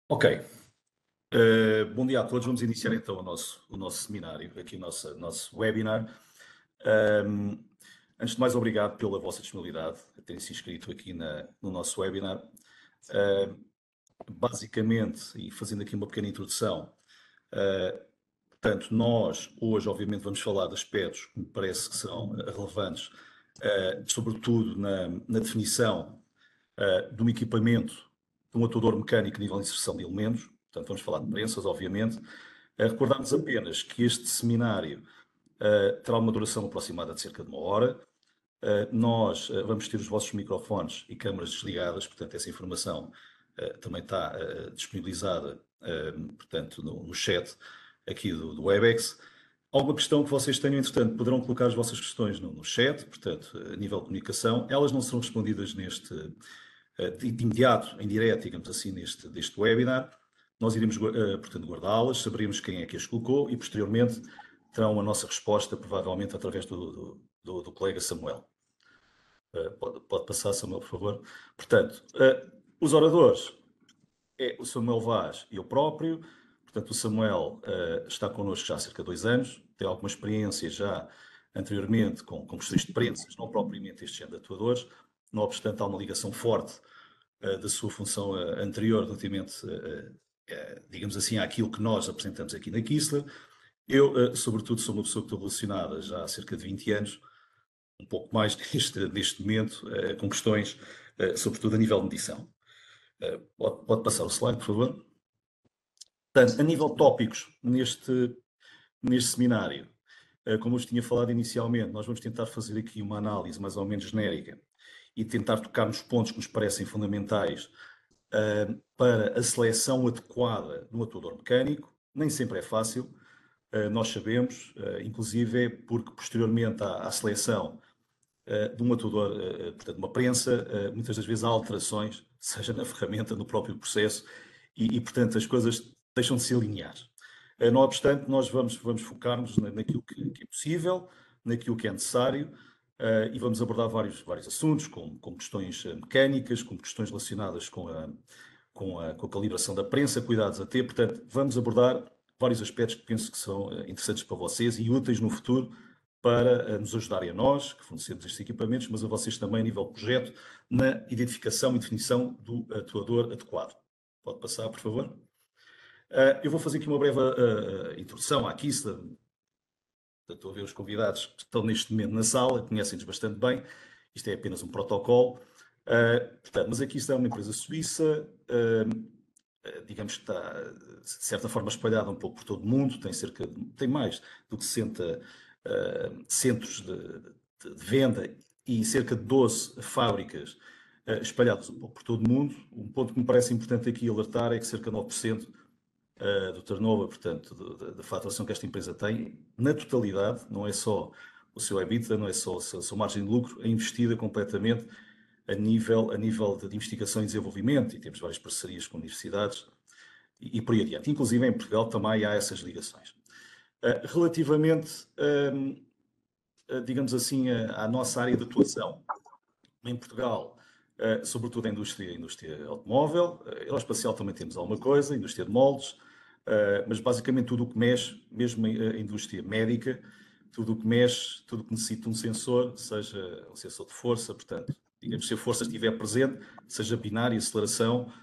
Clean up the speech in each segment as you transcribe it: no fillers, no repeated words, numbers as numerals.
Ok. Bom dia a todos. Vamos iniciar então o nosso seminário, aqui o nosso webinar. Ahm, Antes de mais, obrigado pela vossa disponibilidade a terem se inscrito aqui no nosso webinar. Ahm, Basicamente, e fazendo aqui uma pequena introdução, portanto, nós hoje, obviamente, vamos falar de aspectos que me parece que são relevantes, sobretudo na definição de um equipamento, de um atuador mecânico a nível de inserção de elementos. Portanto, vamos falar de prensas, obviamente. Recordarmos apenas que este seminário terá uma duração aproximada de cerca de 1 hora. Nós vamos ter os vossos microfones e câmaras desligadas, portanto, essa informação também está disponibilizada, portanto, no chat aqui do Webex. Alguma questão que vocês tenham, entretanto, poderão colocar as vossas questões no chat, portanto, a nível de comunicação. Elas não serão respondidas de imediato, em direto, digamos assim, deste webinar. Nós iremos, portanto, guardá-las, saberemos quem é que as colocou e, posteriormente, terão a nossa resposta, provavelmente, através do colega Samuel. Pode passar, Samuel, por favor. Portanto, os oradores é o Samuel Vaz e eu próprio. Portanto, o Samuel está connosco já há cerca de 2 anos, tem alguma experiência já anteriormente com questões de prensas, não propriamente este género de atuadores. Não obstante, há uma ligação forte da sua função anterior relativamente, digamos assim, àquilo que nós apresentamos aqui na Kistler. Eu, sobretudo, sou uma pessoa que estou relacionada já há cerca de 20 anos, um pouco mais neste momento, com questões, sobretudo a nível de medição. Pode passar o slide, por favor. Portanto, a nível de tópicos, neste seminário, como eu vos tinha falado inicialmente, nós vamos tentar fazer aqui uma análise mais ou menos genérica e tentar tocar nos pontos que nos parecem fundamentais para a seleção adequada no atuador mecânico. Nem sempre é fácil, nós sabemos, inclusive é porque posteriormente à seleção de um atuador, portanto, uma prensa, muitas das vezes há alterações, seja na ferramenta, no próprio processo, e portanto as coisas deixam de se alinhar. Não obstante, nós vamos focar-nos naquilo que é possível, naquilo que é necessário, e vamos abordar vários assuntos, como questões mecânicas, como questões relacionadas com a calibração da prensa, cuidados a ter. Portanto, vamos abordar vários aspectos que penso que são interessantes para vocês e úteis no futuro para nos ajudarem a nós, que fornecemos estes equipamentos, mas a vocês também a nível de projeto, na identificação e definição do atuador adequado. Pode passar, por favor. Eu vou fazer aqui uma breve introdução à Kistler. Estou a ver os convidados que estão neste momento na sala, conhecem-nos bastante bem. Isto é apenas um protocolo. Portanto, mas aqui está uma empresa suíça, digamos que está, de certa forma, espalhada um pouco por todo o mundo, tem mais do que 60 centros de venda e cerca de 12 fábricas espalhadas um pouco por todo o mundo. Um ponto que me parece importante aqui alertar é que cerca de 9% do turnover, portanto, da faturação que esta empresa tem, na totalidade, não é só o seu EBITDA, não é só a sua margem de lucro, é investida completamente a nível de investigação e desenvolvimento, e temos várias parcerias com universidades e por aí adiante. Inclusive em Portugal também há essas ligações. Relativamente, digamos assim, à nossa área de atuação, em Portugal, sobretudo a indústria automóvel, aeroespacial também temos alguma coisa, a indústria de moldes, mas basicamente tudo o que mexe, mesmo a indústria médica, tudo o que mexe, tudo o que necessita um sensor, seja um sensor de força, portanto, digamos, se a força estiver presente, seja binária, aceleração,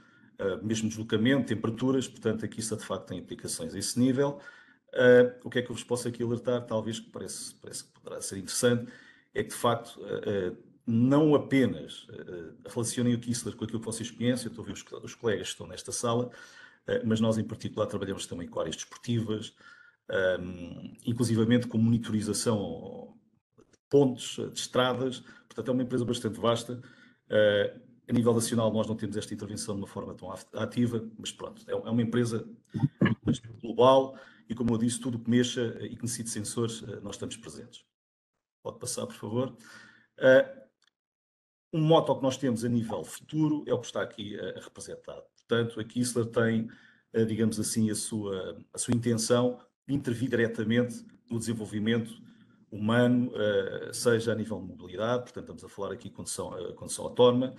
mesmo deslocamento, temperaturas, portanto, aqui isso de facto tem implicações a esse nível. O que é que eu vos posso aqui alertar, talvez que parece que poderá ser interessante, é que de facto não apenas relacionem o Kistler com aquilo que vocês conhecem, eu estou a ver os colegas que estão nesta sala, mas nós em particular trabalhamos também com áreas desportivas, inclusivamente com monitorização de pontes, de estradas, portanto é uma empresa bastante vasta. A nível nacional nós não temos esta intervenção de uma forma tão ativa, mas pronto, é uma empresa global e, como eu disse, tudo o que mexa e que necessite sensores, nós estamos presentes. Pode passar, por favor. Um moto que nós temos a nível futuro é o que está aqui representado. Portanto, a Kistler tem, digamos assim, a sua intenção de intervir diretamente no desenvolvimento humano, seja a nível de mobilidade, portanto estamos a falar aqui de condução autónoma,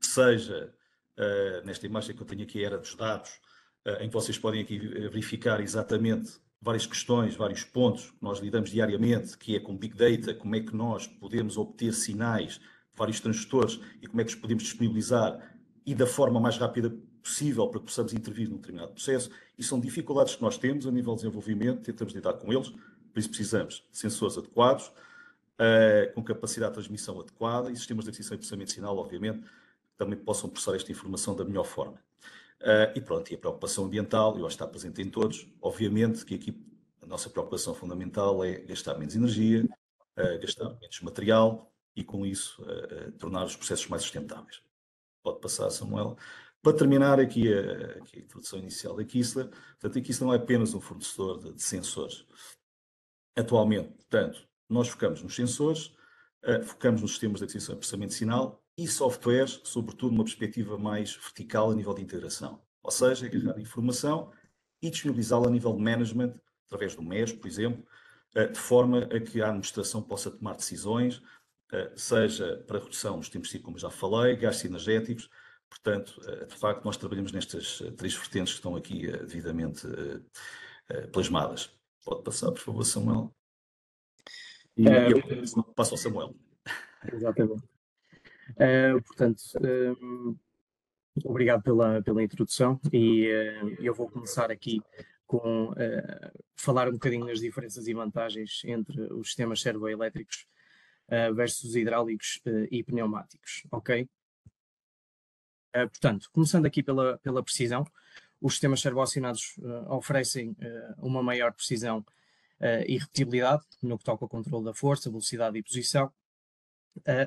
seja, nesta imagem que eu tenho aqui, a era dos dados, em que vocês podem aqui verificar exatamente várias questões, vários pontos que nós lidamos diariamente, que é com Big Data, como é que nós podemos obter sinais de vários transdutores e como é que os podemos disponibilizar e da forma mais rápida possível para que possamos intervir num determinado processo. E são dificuldades que nós temos a nível de desenvolvimento, tentamos lidar com eles, por isso precisamos de sensores adequados, com capacidade de transmissão adequada e sistemas de aquisição e processamento de sinal, obviamente, que também possam processar esta informação da melhor forma. E pronto, e a preocupação ambiental, eu acho que está presente em todos. Obviamente que aqui a nossa preocupação fundamental é gastar menos energia, gastar menos material e, com isso, tornar os processos mais sustentáveis. Pode passar, Samuel. Para terminar aqui a introdução inicial da Kistler, portanto, a Kistler não é apenas um fornecedor de sensores. Atualmente, portanto, nós focamos nos sensores, focamos nos sistemas de aquisição e processamento de sinal e softwares, sobretudo numa perspectiva mais vertical a nível de integração. Ou seja, agarrar informação e disponibilizá-la a nível de management, através do MES, por exemplo, de forma a que a administração possa tomar decisões, seja para redução dos tempos de ciclo, como já falei, gastos energéticos. Portanto, de facto, nós trabalhamos nestas 3 vertentes que estão aqui devidamente plasmadas. Pode passar, por favor, Samuel. E eu passo ao Samuel. Exatamente. Portanto, obrigado pela introdução e eu vou começar aqui com falar um bocadinho das diferenças e vantagens entre os sistemas servoelétricos versus hidráulicos e pneumáticos, ok? Portanto, começando aqui pela precisão, os sistemas servoacionados oferecem uma maior precisão e repetibilidade no que toca ao controle da força, velocidade e posição,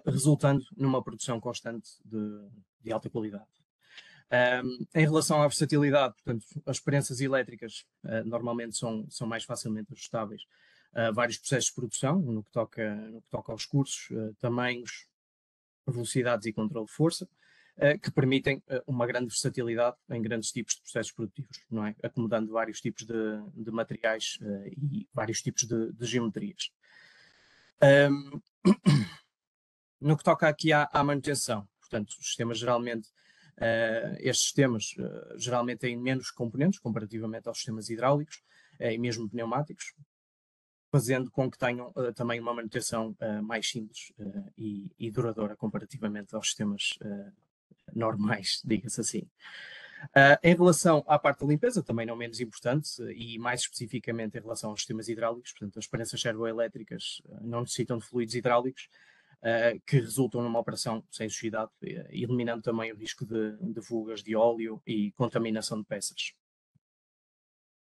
resultando numa produção constante de alta qualidade. Em relação à versatilidade, portanto, as experiências elétricas normalmente são mais facilmente ajustáveis a vários processos de produção, no que toca aos cursos, tamanhos, velocidades e controle de força, que permitem uma grande versatilidade em grandes tipos de processos produtivos, não é? Acomodando vários tipos de materiais e vários tipos de geometrias. No que toca aqui à manutenção, portanto, os sistemas geralmente, estes sistemas geralmente têm menos componentes comparativamente aos sistemas hidráulicos e mesmo pneumáticos, fazendo com que tenham também uma manutenção mais simples e duradoura comparativamente aos sistemas normais, diga-se assim. Em relação à parte da limpeza, também não menos importante, e mais especificamente em relação aos sistemas hidráulicos, portanto, as experiências servoelétricas não necessitam de fluidos hidráulicos, que resultam numa operação sem sujidade, eliminando também o risco de fugas de óleo e contaminação de peças.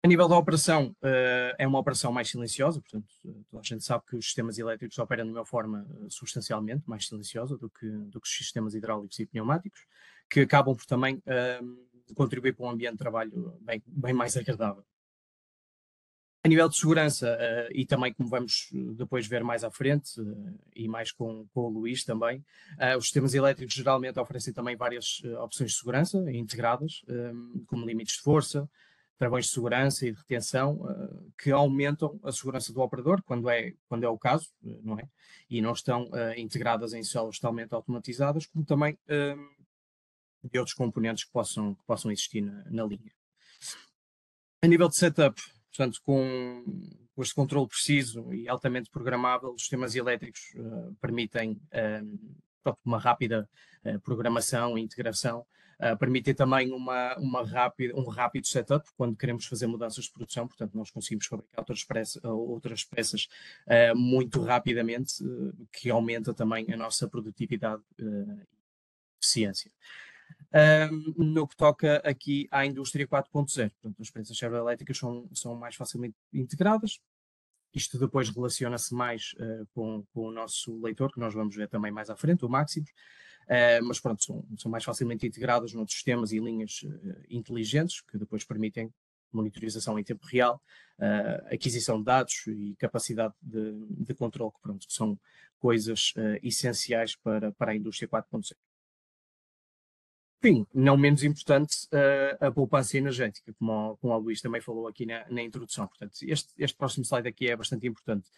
A nível da operação, é uma operação mais silenciosa, portanto, toda a gente sabe que os sistemas elétricos operam de uma forma substancialmente mais silenciosa do que os sistemas hidráulicos e pneumáticos, que acabam por também contribuir para um ambiente de trabalho bem mais agradável. A nível de segurança, e também como vamos depois ver mais à frente, e mais com o Luís também, os sistemas elétricos geralmente oferecem também várias opções de segurança integradas, como limites de força, travões de segurança e de retenção, que aumentam a segurança do operador, quando é o caso, não é? E não estão integradas em células totalmente automatizadas, como também de outros componentes que possam existir na linha. A nível de setup, portanto, com este controle preciso e altamente programável, os sistemas elétricos permitem uma rápida programação e integração, permitem também um rápido setup quando queremos fazer mudanças de produção, portanto nós conseguimos fabricar outras peças muito rapidamente, que aumenta também a nossa produtividade e eficiência. No que toca aqui à indústria 4.0, portanto, as experiências servoelétricas são mais facilmente integradas. Isto depois relaciona-se mais com o nosso leitor, que nós vamos ver também mais à frente, o Maximus, mas pronto, são mais facilmente integradas noutros sistemas e linhas inteligentes, que depois permitem monitorização em tempo real, aquisição de dados e capacidade de controle, que pronto, são coisas essenciais para a indústria 4.0. Enfim, não menos importante, a poupança energética, como o Luís também falou aqui na introdução. Portanto, este próximo slide aqui é bastante importante.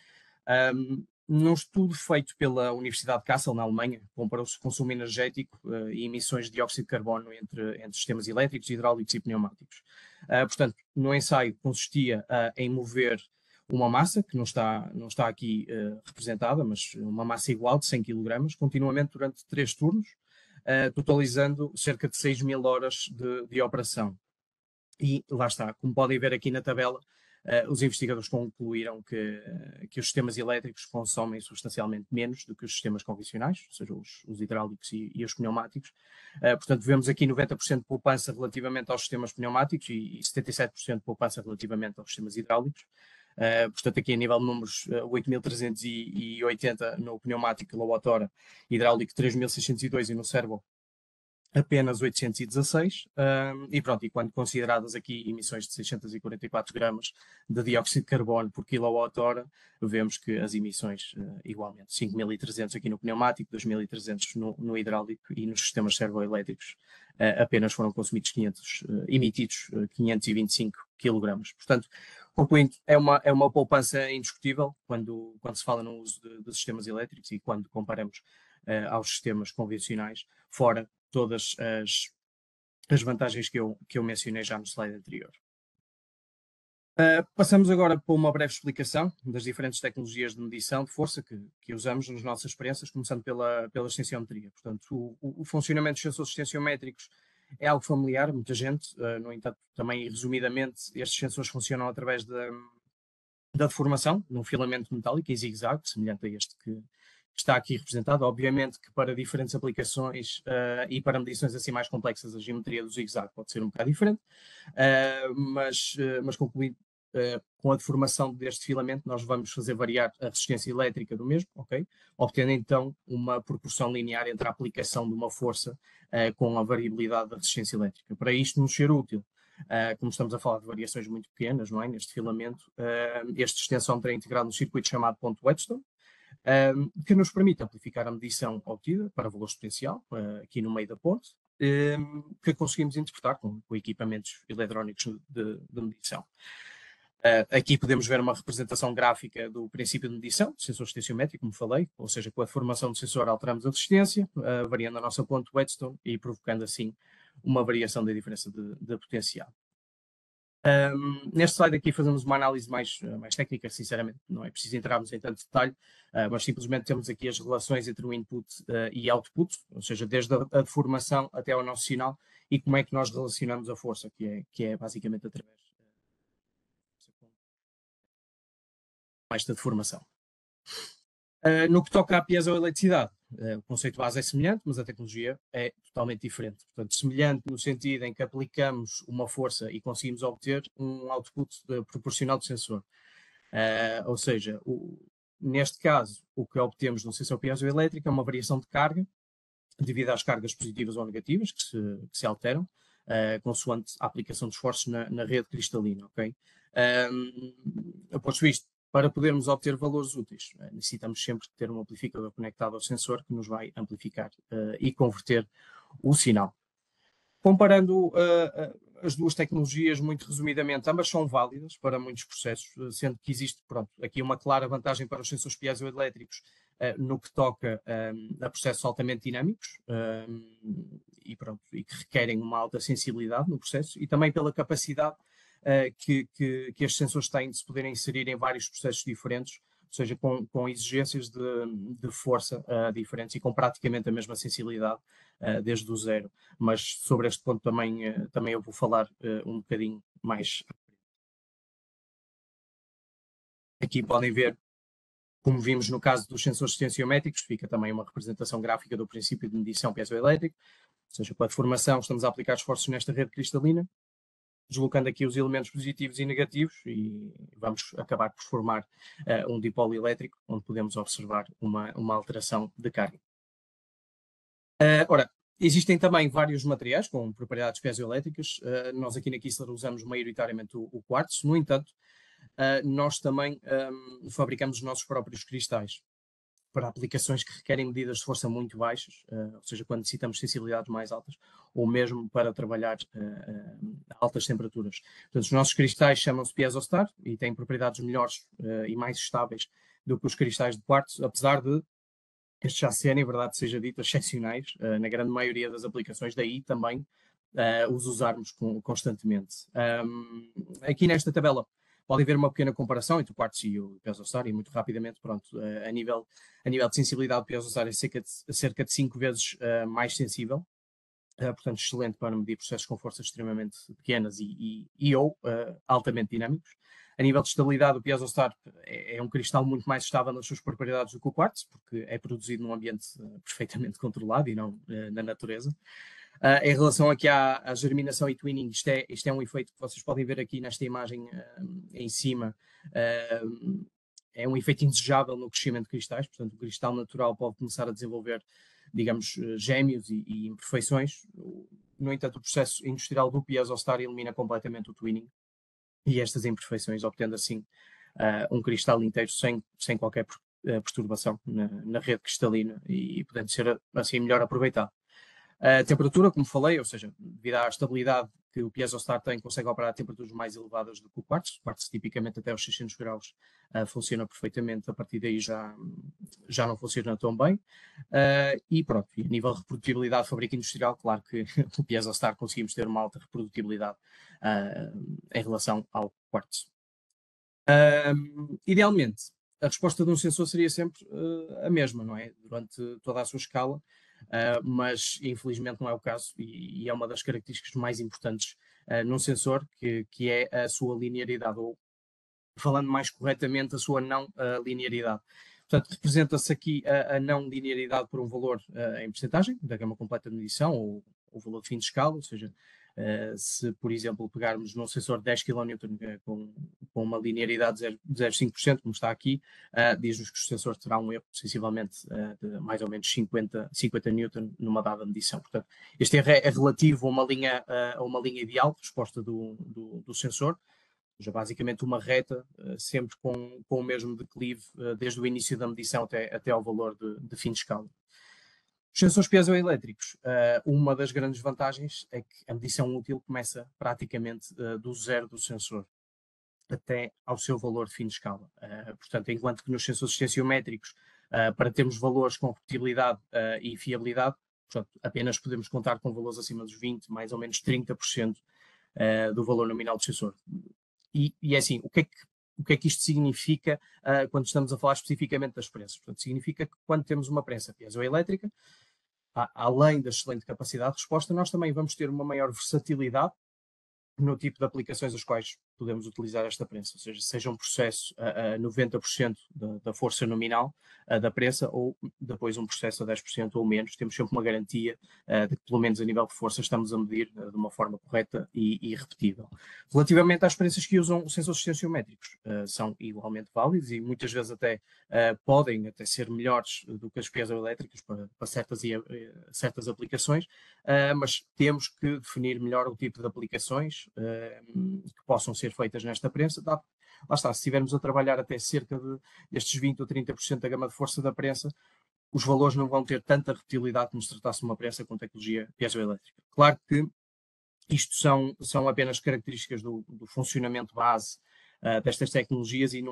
num estudo feito pela Universidade de Kassel, na Alemanha, comparou-se o consumo energético e emissões de dióxido de carbono entre sistemas elétricos, hidráulicos e pneumáticos. Portanto, no ensaio consistia em mover uma massa, que não está aqui representada, mas uma massa igual de 100 kg, continuamente durante 3 turnos, totalizando cerca de 6.000 horas de operação. E lá está, como podem ver aqui na tabela, os investigadores concluíram que os sistemas elétricos consomem substancialmente menos do que os sistemas convencionais, ou seja, os hidráulicos e os pneumáticos. Portanto, vemos aqui 90% de poupança relativamente aos sistemas pneumáticos e 77% de poupança relativamente aos sistemas hidráulicos. Portanto, aqui a nível de números, 8.380 no pneumático kWh, hidráulico 3.602 e no servo apenas 816, e pronto, e quando consideradas aqui emissões de 644 gramas de dióxido de carbono por kWh, vemos que as emissões igualmente 5.300 aqui no pneumático, 2.300 no hidráulico, e nos sistemas servoelétricos apenas foram consumidos emitidos 525 kg. Portanto, concluindo, é uma poupança indiscutível quando se fala no uso de sistemas elétricos e quando comparamos aos sistemas convencionais, fora todas as vantagens que eu mencionei já no slide anterior. Passamos agora para uma breve explicação das diferentes tecnologias de medição de força que usamos nas nossas experiências, começando pela extensiometria. Portanto, o funcionamento dos sensores tensiométricos é algo familiar a muita gente, no entanto, também resumidamente, estes sensores funcionam através da deformação de um filamento metálico em zigue-zague, semelhante a este que está aqui representado. Obviamente que para diferentes aplicações e para medições assim mais complexas, a geometria do zigue-zague pode ser um bocado diferente, mas concluindo, com a deformação deste filamento, nós vamos fazer variar a resistência elétrica do mesmo, ok? Obtendo então uma proporção linear entre a aplicação de uma força com a variabilidade da resistência elétrica. Para isto nos ser útil, como estamos a falar de variações muito pequenas, não é? Neste filamento, este extensómetro é integrado no circuito chamado ponto Whetstone, que nos permite amplificar a medição obtida para valor exponencial, aqui no meio da ponte, que conseguimos interpretar com equipamentos eletrónicos de medição. Aqui podemos ver uma representação gráfica do princípio de medição, do sensor tensiométrico, como falei, ou seja, com a deformação do sensor alteramos a resistência, variando a nossa ponte Whetstone e provocando assim uma variação da diferença de potencial. Neste slide aqui fazemos uma análise mais técnica, sinceramente não é preciso entrarmos em tanto detalhe, mas simplesmente temos aqui as relações entre o input e output, ou seja, desde a deformação até ao nosso sinal, e como é que nós relacionamos a força, que é basicamente através desta deformação. No que toca à piezoeletricidade, o conceito base é semelhante, mas a tecnologia é totalmente diferente. Portanto, semelhante no sentido em que aplicamos uma força e conseguimos obter um output proporcional do sensor. Ou seja, neste caso, o que obtemos no sensor piezoelétrico é uma variação de carga, devido às cargas positivas ou negativas que se alteram, consoante a aplicação de esforços na rede cristalina. Okay? Posto isto, para podermos obter valores úteis, necessitamos sempre ter um amplificador conectado ao sensor que nos vai amplificar e converter o sinal. Comparando as duas tecnologias, muito resumidamente, ambas são válidas para muitos processos, sendo que existe, aqui uma clara vantagem para os sensores piezoelétricos no que toca a processos altamente dinâmicos e que requerem uma alta sensibilidade no processo, e também pela capacidade que estes sensores têm de se poderem inserir em vários processos diferentes, ou seja, com exigências de força diferentes e com praticamente a mesma sensibilidade desde o zero. Mas sobre este ponto também eu vou falar um bocadinho mais. Aqui podem ver, como vimos no caso dos sensores tensiométricos, fica também uma representação gráfica do princípio de medição piezoelétrico, ou seja, com a deformação estamos a aplicar esforços nesta rede cristalina, deslocando aqui os elementos positivos e negativos, e vamos acabar por formar um dipolo elétrico, onde podemos observar uma alteração de carga. Ora, existem também vários materiais com propriedades piezoelétricas. Nós aqui na Kistler usamos maioritariamente o quartzo. No entanto, nós também fabricamos os nossos próprios cristais para aplicações que requerem medidas de força muito baixas, ou seja, quando necessitamos sensibilidades mais altas, ou mesmo para trabalhar a altas temperaturas. Portanto, os nossos cristais chamam-se Piezostar e têm propriedades melhores e mais estáveis do que os cristais de quartzo, apesar de estes já serem, verdade seja dita, excepcionais na grande maioria das aplicações, daí também os usarmos constantemente. Aqui nesta tabela podem ver uma pequena comparação entre o quartzo e o Piezo-Star e muito rapidamente, pronto, a nível de sensibilidade, o Piezo-Star é cerca de 5 vezes mais sensível. Portanto, excelente para medir processos com forças extremamente pequenas ou altamente dinâmicos. A nível de estabilidade, o Piezo-Star é um cristal muito mais estável nas suas propriedades do que o quartzo, porque é produzido num ambiente perfeitamente controlado e não na natureza. Em relação aqui à germinação e twinning, isto é um efeito que vocês podem ver aqui nesta imagem em cima. É um efeito indesejável no crescimento de cristais, portanto, o cristal natural pode começar a desenvolver, digamos, gêmeos e imperfeições. No entanto, o processo industrial do Piezo-Star elimina completamente o twinning e estas imperfeições, obtendo assim um cristal inteiro sem qualquer perturbação na rede cristalina e podendo ser assim melhor aproveitado. A temperatura, como falei, ou seja, devido à estabilidade que o Piezo-Star tem, consegue operar a temperaturas mais elevadas do que o quartzo. O quartzo, tipicamente, até aos 600 graus, funciona perfeitamente. A partir daí já não funciona tão bem. E pronto, e a nível de reprodutibilidade, fábrica industrial, claro que o Piezo-Star conseguimos ter uma alta reprodutibilidade em relação ao quartzo. Idealmente, a resposta de um sensor seria sempre a mesma, não é? Durante toda a sua escala. Mas infelizmente não é o caso e é uma das características mais importantes num sensor, que é a sua linearidade, ou falando mais corretamente, a sua não linearidade. Portanto, representa-se aqui a não linearidade por um valor em percentagem da gama completa de medição, ou o valor de fim de escala, ou seja, se, por exemplo, pegarmos num sensor de 10 kN com uma linearidade de 0,5%, como está aqui, diz-nos que o sensor terá um erro sensivelmente de mais ou menos 50 Newton numa dada medição. Portanto, este erro é relativo a uma linha ideal de resposta do sensor, ou seja, basicamente uma reta, sempre com o mesmo declive desde o início da medição até ao valor de fim de escala. Os sensores piezoelétricos, uma das grandes vantagens é que a medição útil começa praticamente do zero do sensor até ao seu valor de fim de escala. Portanto, enquanto que nos sensores tensiométricos, para termos valores com repetibilidade e fiabilidade, portanto, apenas podemos contar com valores acima dos 20%, mais ou menos 30% do valor nominal do sensor. E é assim, o que é que isto significa quando estamos a falar especificamente das prensas? Portanto, significa que quando temos uma prensa piezoelétrica, além da excelente capacidade de resposta, nós também vamos ter uma maior versatilidade no tipo de aplicações as quais podemos utilizar esta prensa, ou seja um processo a 90% da força nominal da prensa, ou depois um processo a 10% ou menos, temos sempre uma garantia de que, pelo menos a nível de força, estamos a medir de uma forma correta e repetível. Relativamente às prensas que usam sensores tensiométricos, são igualmente válidos e muitas vezes até podem até ser melhores do que as piezoelétricas para certas aplicações, mas temos que definir melhor o tipo de aplicações que possam ser feitas nesta prensa. Lá está, se estivermos a trabalhar até cerca destes 20 ou 30% da gama de força da prensa, os valores não vão ter tanta repetibilidade como se tratasse de uma prensa com tecnologia piezoelétrica. Claro que isto são apenas características do funcionamento base destas tecnologias e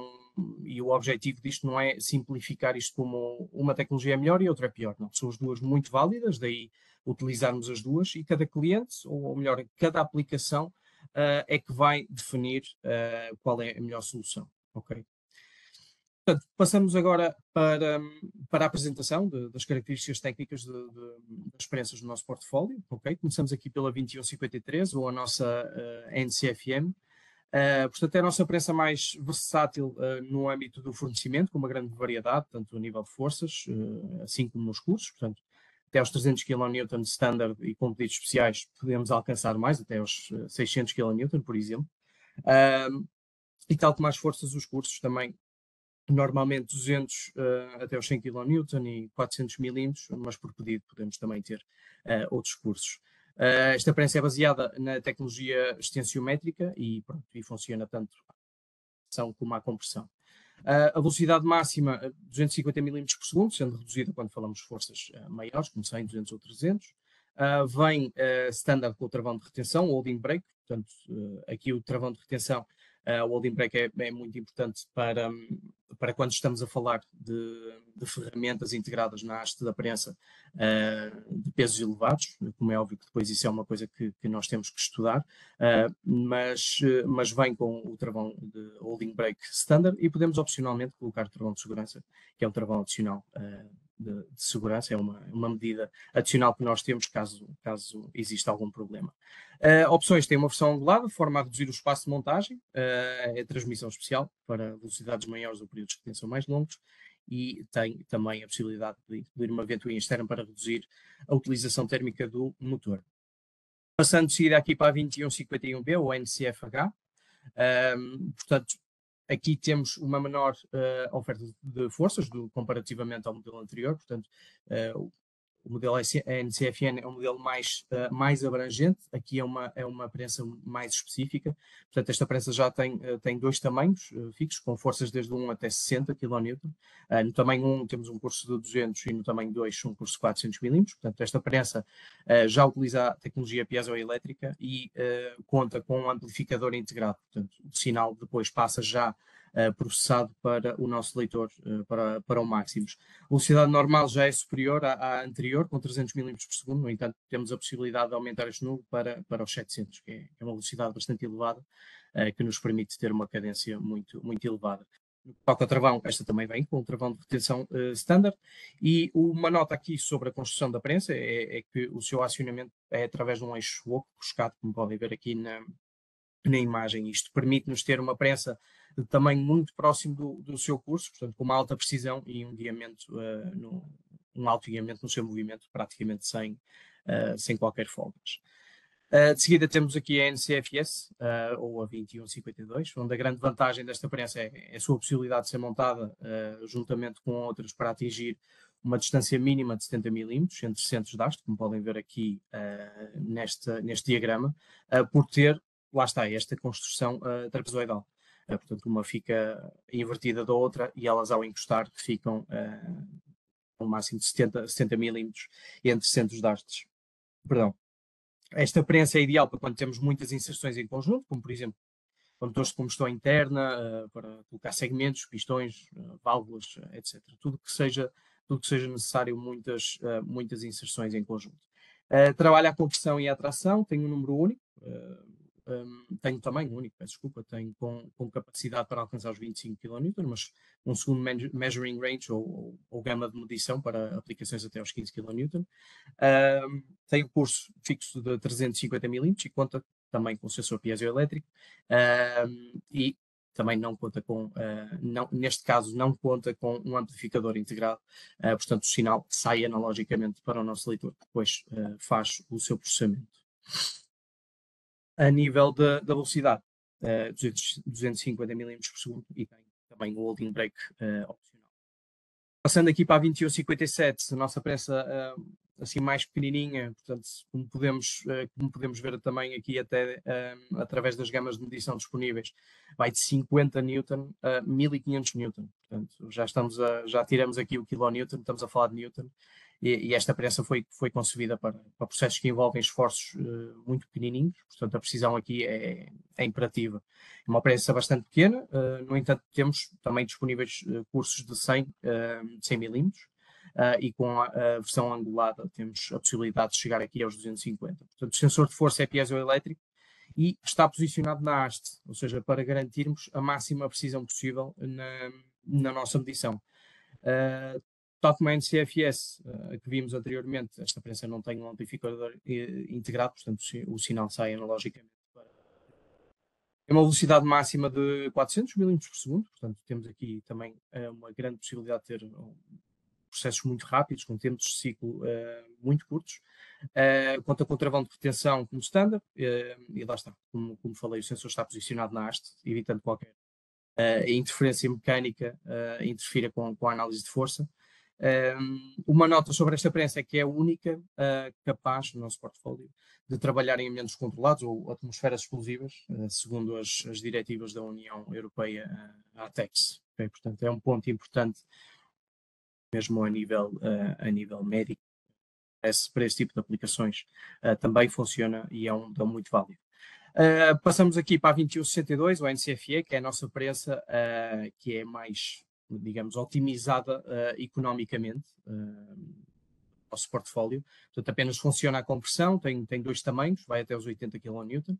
o objetivo disto não é simplificar isto como uma tecnologia é melhor e outra é pior. Não, são as duas muito válidas, daí utilizarmos as duas e cada cliente, ou melhor, cada aplicação é que vai definir qual é a melhor solução. Ok? Portanto, passamos agora para a apresentação das características técnicas das prensas do nosso portfólio. Okay? Começamos aqui pela 2153, ou a nossa NCFM. Portanto, é a nossa prensa mais versátil no âmbito do fornecimento, com uma grande variedade, tanto a nível de forças, assim como nos cursos. Portanto, até aos 300 kN standard e com pedidos especiais podemos alcançar mais, até aos 600 kN, por exemplo. E tal como as forças, os cursos também, normalmente 200 até aos 100 kN e 400 mm, mas por pedido podemos também ter outros cursos. Esta prensa é baseada na tecnologia extensiométrica e funciona tanto a ação como a compressão. A velocidade máxima, 250 mm por segundo, sendo reduzida quando falamos de forças maiores, como 100, 200 ou 300. Vem standard com o travão de retenção, holding brake, portanto, aqui o travão de retenção O holding break é muito importante para quando estamos a falar de ferramentas integradas na haste da prensa de pesos elevados, como é óbvio que depois isso é uma coisa que nós temos que estudar, mas vem com o travão de holding break standard e podemos opcionalmente colocar o travão de segurança, que é um travão adicional de segurança, é uma medida adicional que nós temos caso exista algum problema. Opções têm uma versão angulada, de forma a reduzir o espaço de montagem, é transmissão especial para velocidades maiores ou períodos de retenção mais longos, e tem também a possibilidade de incluir uma ventoinha externa para reduzir a utilização térmica do motor. Passando de seguida aqui para a 2151B, ou NCFH, portanto, aqui temos uma menor oferta de forças comparativamente ao modelo anterior, portanto, o modelo NCFN é um modelo mais abrangente, aqui é uma prensa mais específica, portanto esta prensa já tem dois tamanhos fixos, com forças desde 1 até 60 kN, no tamanho 1 temos um curso de 200 e no tamanho 2 um curso de 400 mm, portanto esta prensa já utiliza a tecnologia piezoelétrica e conta com um amplificador integrado, portanto o sinal depois passa já processado para o nosso leitor, para o máximos. A velocidade normal já é superior à anterior, com 300 mm por segundo, no entanto, temos a possibilidade de aumentar este número para os 700, que é uma velocidade bastante elevada, que nos permite ter uma cadência muito, muito elevada. No que toca ao travão, esta também vem com um travão de retenção standard, e uma nota aqui sobre a construção da prensa é que o seu acionamento é através de um eixo oco cuscado, como podem ver aqui na imagem. Isto permite-nos ter uma prensa de tamanho muito próximo do seu curso, portanto, com uma alta precisão e um alto guiamento no seu movimento, praticamente sem qualquer folgas. De seguida temos aqui a NCFS, ou a 2152, onde a grande vantagem desta prensa é a sua possibilidade de ser montada juntamente com outras para atingir uma distância mínima de 70 mm entre centros de haste, como podem ver aqui neste diagrama, por ter, lá está, esta construção trapezoidal. Portanto, uma fica invertida da outra e elas, ao encostar, ficam um máximo de 70 mm entre centros de hastes. Perdão. Esta prensa é ideal para quando temos muitas inserções em conjunto, como, por exemplo, motores de combustão interna, para colocar segmentos, pistões, válvulas, etc. Tudo que seja necessário muitas inserções em conjunto. Trabalha a conversão e a atração, tem um número único, tem um tamanho único, peço desculpa, tem com capacidade para alcançar os 25 kN, mas um segundo measuring range ou gama de medição para aplicações até aos 15 kN. Tem um curso fixo de 350 mm e conta também com sensor piezoelétrico e também não conta com, neste caso, não conta com um amplificador integrado, portanto o sinal sai analogicamente para o nosso leitor, que depois faz o seu processamento. A nível da velocidade, 250 mm por segundo e tem também o holding break opcional. Passando aqui para a 2157, a nossa prensa assim mais pequenininha, portanto, como podemos ver também aqui até através das gamas de medição disponíveis, vai de 50 Newton a 1500 Newton. Portanto, já tiramos aqui o quilonewton, estamos a falar de Newton, e esta prensa foi concebida para processos que envolvem esforços muito pequenininhos, portanto a precisão aqui é imperativa. É uma prensa bastante pequena, no entanto temos também disponíveis cursos de 100 mm, e com a versão angulada temos a possibilidade de chegar aqui aos 250. Portanto, o sensor de força é piezoelétrico e está posicionado na haste, ou seja, para garantirmos a máxima precisão possível na nossa medição. Tal como a NCFS que vimos anteriormente, esta prensa não tem um amplificador integrado, portanto o sinal sai analogicamente. Tem uma velocidade máxima de 400 mm por segundo, portanto temos aqui também uma grande possibilidade de ter processos muito rápidos, com tempos de ciclo muito curtos. Conta com o travão de retenção como standard, e lá está, como falei, o sensor está posicionado na haste, evitando qualquer interferência mecânica interfira com a análise de força. Uma nota sobre esta prensa é que é a única capaz, no nosso portfólio, de trabalhar em ambientes controlados ou atmosferas explosivas, segundo as diretivas da União Europeia, a ATEX. Okay? Portanto, é um ponto importante, mesmo a nível médico, para esse tipo de aplicações também funciona e é um muito válido. Passamos aqui para a 2162, o NCFE, que é a nossa prensa que é mais, digamos, otimizada economicamente, nosso portfólio. Portanto, apenas funciona a compressão, tem 2 tamanhos, vai até os 80 kN.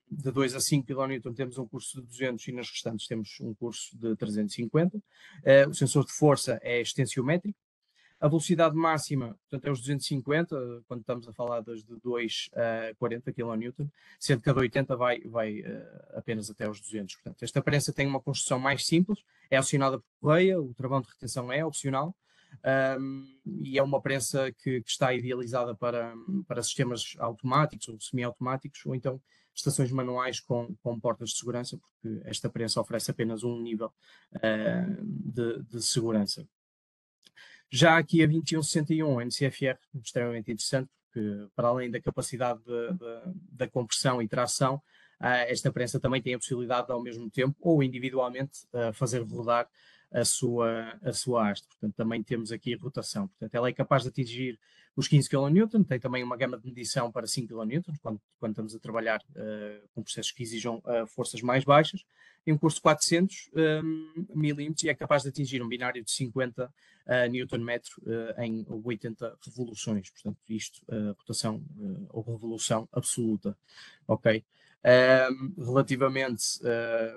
De 2 a 5 kN temos um curso de 200 e nas restantes temos um curso de 350. O sensor de força é extensiométrico. A velocidade máxima, portanto, é os 250, quando estamos a falar das de 2 a 40 kN, sendo que a de 80 vai apenas até os 200. Portanto, esta prensa tem uma construção mais simples, é acionada por correia, o travão de retenção é opcional, e é uma prensa que está idealizada para sistemas automáticos ou semi-automáticos, ou então estações manuais com portas de segurança, porque esta prensa oferece apenas um nível de segurança. Já aqui a 2161, NCFR, extremamente interessante, porque para além da capacidade da compressão e tração, esta prensa também tem a possibilidade de, ao mesmo tempo, ou individualmente, fazer rodar a sua haste. Portanto, também temos aqui a rotação. Portanto, ela é capaz de atingir os 15 kN, tem também uma gama de medição para 5 kN, quando estamos a trabalhar com processos que exijam forças mais baixas, e um curso de 400 milímetros, e é capaz de atingir um binário de 50 Nm em 80 revoluções. Portanto, isto, rotação ou revolução absoluta. Ok? Relativamente,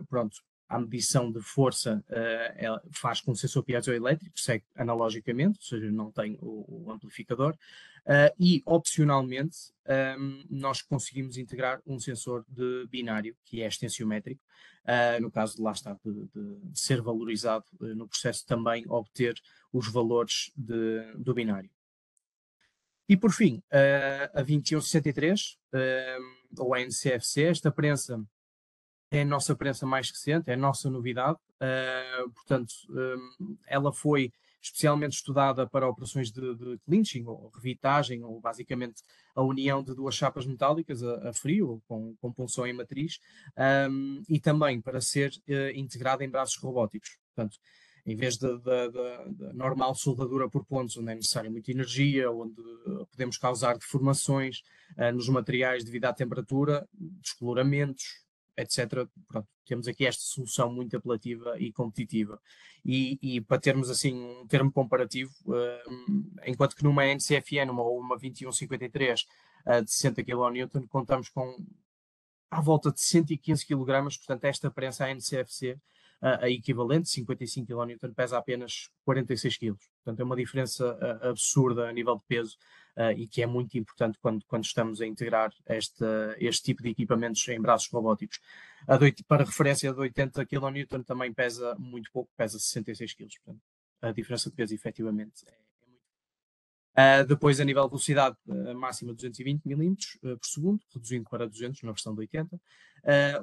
pronto, à medição de força, ela faz com o sensor piezoelétrico, segue analogicamente, ou seja, não tem o amplificador, e opcionalmente nós conseguimos integrar um sensor de binário, que é extensiométrico, no caso de lá está, de ser valorizado no processo também obter os valores do binário. E por fim, a 2163, ou a NCFC, esta prensa é a nossa prensa mais recente, é a nossa novidade, portanto, ela foi especialmente estudada para operações de clinching ou revitagem, ou basicamente a união de duas chapas metálicas a frio, ou com punção em matriz, e também para ser integrada em braços robóticos. Portanto, em vez da normal soldadura por pontos, onde é necessária muita energia, onde podemos causar deformações nos materiais devido à temperatura, descoloramentos, etc. Pronto, temos aqui esta solução muito apelativa e competitiva. E para termos assim um termo comparativo, enquanto que numa NCFN ou uma 2153 de 60 kN, contamos com à volta de 115 kg, portanto esta prensa a NCFC, a equivalente, 55 kN, pesa apenas 46 kg. Portanto é uma diferença absurda a nível de peso e que é muito importante quando estamos a integrar este tipo de equipamentos em braços robóticos. Para referência, a de 80 kN também pesa muito pouco, pesa 66 kg. Portanto, a diferença de peso efetivamente é muito. Depois, a nível de velocidade máxima, 220 mm por segundo, reduzindo para 200 na versão de 80.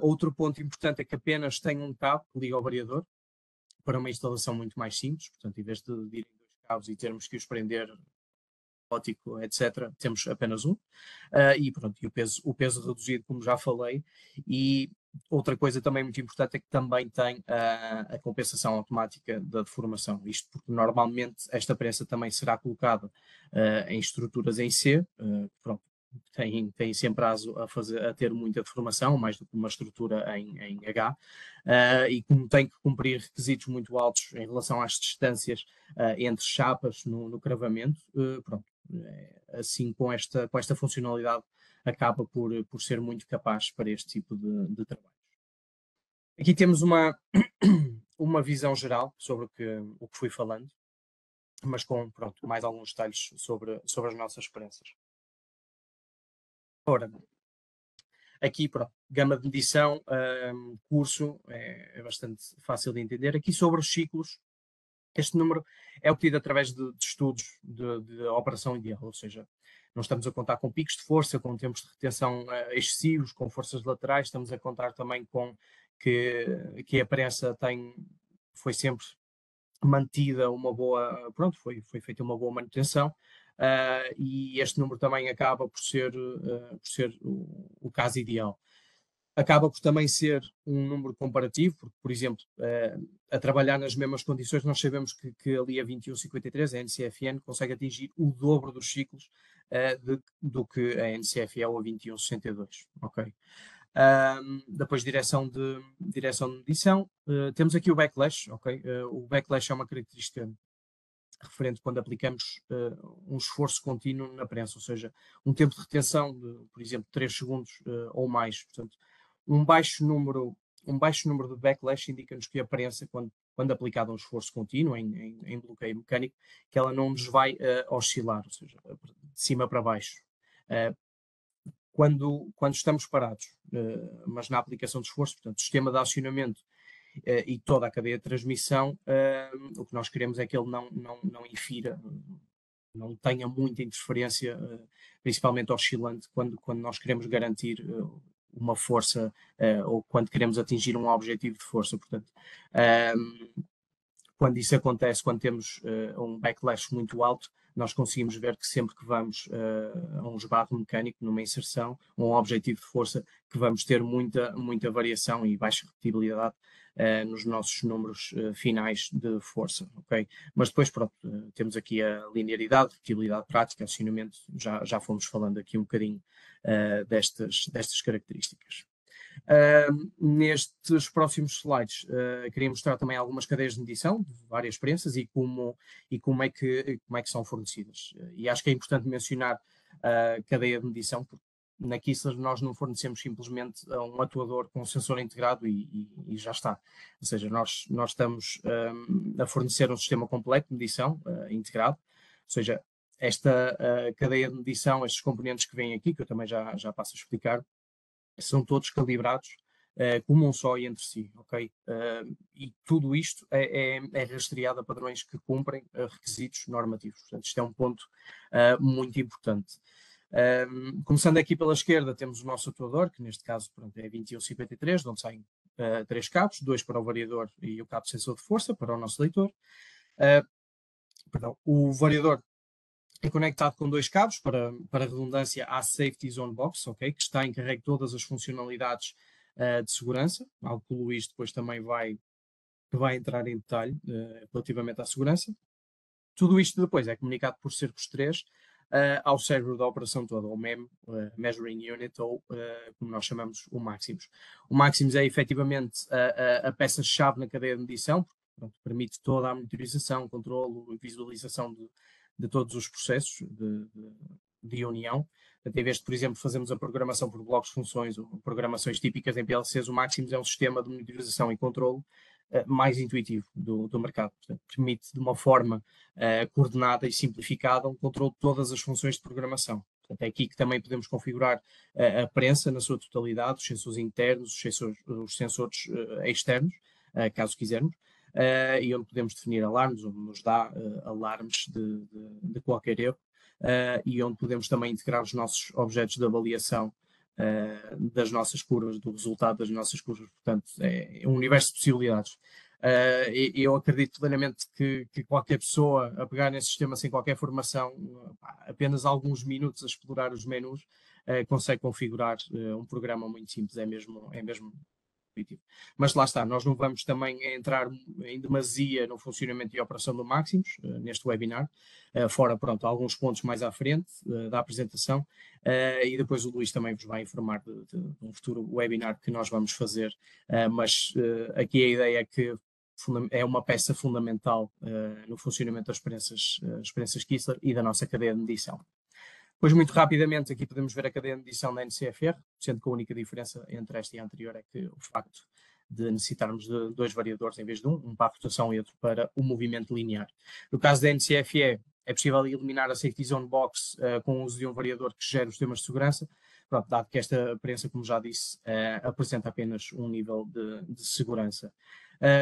Outro ponto importante é que apenas tem um cabo que liga ao variador, para uma instalação muito mais simples. Portanto, em vez de irem dois cabos e termos que os prender, ótico, etc., temos apenas um. E pronto, e o peso reduzido, como já falei. E outra coisa também muito importante é que também tem a compensação automática da deformação. Isto porque normalmente esta prensa também será colocada em estruturas em C, pronto, tem sempre a ter muita deformação, mais do que uma estrutura em H, e como tem que cumprir requisitos muito altos em relação às distâncias entre chapas no cravamento, pronto, assim com esta funcionalidade acaba por ser muito capaz para este tipo de trabalho. Aqui temos uma visão geral sobre o que fui falando, mas com pronto, mais alguns detalhes sobre as nossas prensas. Ora, aqui, pronto, gama de medição, curso, é bastante fácil de entender. Aqui sobre os ciclos, este número é obtido através de estudos de operação ideal, ou seja, não estamos a contar com picos de força, com tempos de retenção excessivos, com forças laterais, estamos a contar também com que a prensa foi sempre mantida uma boa, pronto, foi feita uma boa manutenção, e este número também acaba por ser o caso ideal. Acaba por também ser um número comparativo, porque, por exemplo, a trabalhar nas mesmas condições, nós sabemos que ali a 2153, a NCFN, consegue atingir o dobro dos ciclos do que a NCFE ou a 2162, ok? Depois direção de medição, temos aqui o backlash, ok? O backlash é uma característica referente quando aplicamos um esforço contínuo na prensa, ou seja, um tempo de retenção de, por exemplo, 3 segundos ou mais. Portanto, um baixo número de backlash indica-nos que a prensa, quando aplicada a um esforço contínuo em bloqueio mecânico, que ela não nos vai oscilar, ou seja, de cima para baixo. Quando estamos parados, mas na aplicação de esforço, portanto, sistema de acionamento e toda a cadeia de transmissão, o que nós queremos é que ele não infira, não tenha muita interferência, principalmente oscilante, quando nós queremos garantir uma força ou quando queremos atingir um objetivo de força. Portanto, quando isso acontece, quando temos um backlash muito alto, nós conseguimos ver que sempre que vamos a um esbarro mecânico, numa inserção, um objetivo de força, que vamos ter muita variação e baixa repetibilidade nos nossos números finais de força, ok? Mas depois, pronto, temos aqui a linearidade, repetibilidade prática, acionamento, já fomos falando aqui um bocadinho destas características. Nestes próximos slides, queria mostrar também algumas cadeias de medição de várias prensas e como é que são fornecidas. E acho que é importante mencionar a cadeia de medição, porque na Kistler nós não fornecemos simplesmente um atuador com um sensor integrado e já está. Ou seja, nós estamos a fornecer um sistema completo de medição integrado, ou seja, esta cadeia de medição, estes componentes que vêm aqui, que eu também já passo a explicar, são todos calibrados como um só e entre si, ok? E tudo isto é rastreado a padrões que cumprem requisitos normativos. Portanto, isto é um ponto muito importante. Começando aqui pela esquerda, temos o nosso atuador, que neste caso pronto, é 2153, de onde saem 3 cabos, 2 para o variador e o cabo de sensor de força para o nosso leitor. O variador é conectado com 2 cabos para redundância à Safety Zone Box, okay, que está encarregue de todas as funcionalidades de segurança, algo que o Luís depois também vai entrar em detalhe relativamente à segurança. Tudo isto depois é comunicado por cercos 3 ao cérebro da operação toda, o MEM, Measuring Unit, ou como nós chamamos, o Maximus. O Maximus é efetivamente a peça-chave na cadeia de medição, porque pronto, permite toda a monitorização, controle e visualização de todos os processos de união. Em vez de, por exemplo, fazermos a programação por blocos de funções ou programações típicas em PLCs, o Maximus é um sistema de monitorização e controle mais intuitivo do mercado. Portanto, permite, de uma forma coordenada e simplificada, um controle de todas as funções de programação. Portanto, é aqui que também podemos configurar a prensa na sua totalidade, os sensores internos, os sensores externos, caso quisermos, e onde podemos definir alarmes, onde nos dá alarmes de qualquer erro, e onde podemos também integrar os nossos objetos de avaliação das nossas curvas, do resultado das nossas curvas. Portanto, é um universo de possibilidades. Eu acredito plenamente que qualquer pessoa a pegar nesse sistema sem qualquer formação, apenas alguns minutos a explorar os menus, consegue configurar um programa muito simples, é mesmo intuitivo. Mas lá está, nós não vamos também entrar em demasia no funcionamento e operação do Maximus neste webinar, fora, pronto, alguns pontos mais à frente da apresentação, e depois o Luís também vos vai informar de um futuro webinar que nós vamos fazer, mas aqui a ideia é que é uma peça fundamental no funcionamento das experiências Kistler e da nossa cadeia de medição. Depois, muito rapidamente, aqui podemos ver a cadeia de medição da NCFR, sendo que a única diferença entre esta e a anterior é que o facto de necessitarmos de 2 variadores em vez de um para a rotação e outro para o movimento linear. No caso da NCFE, é possível eliminar a Safety Zone Box com o uso de um variador que gera os temas de segurança, pronto, dado que esta prensa, como já disse, apresenta apenas um nível de segurança.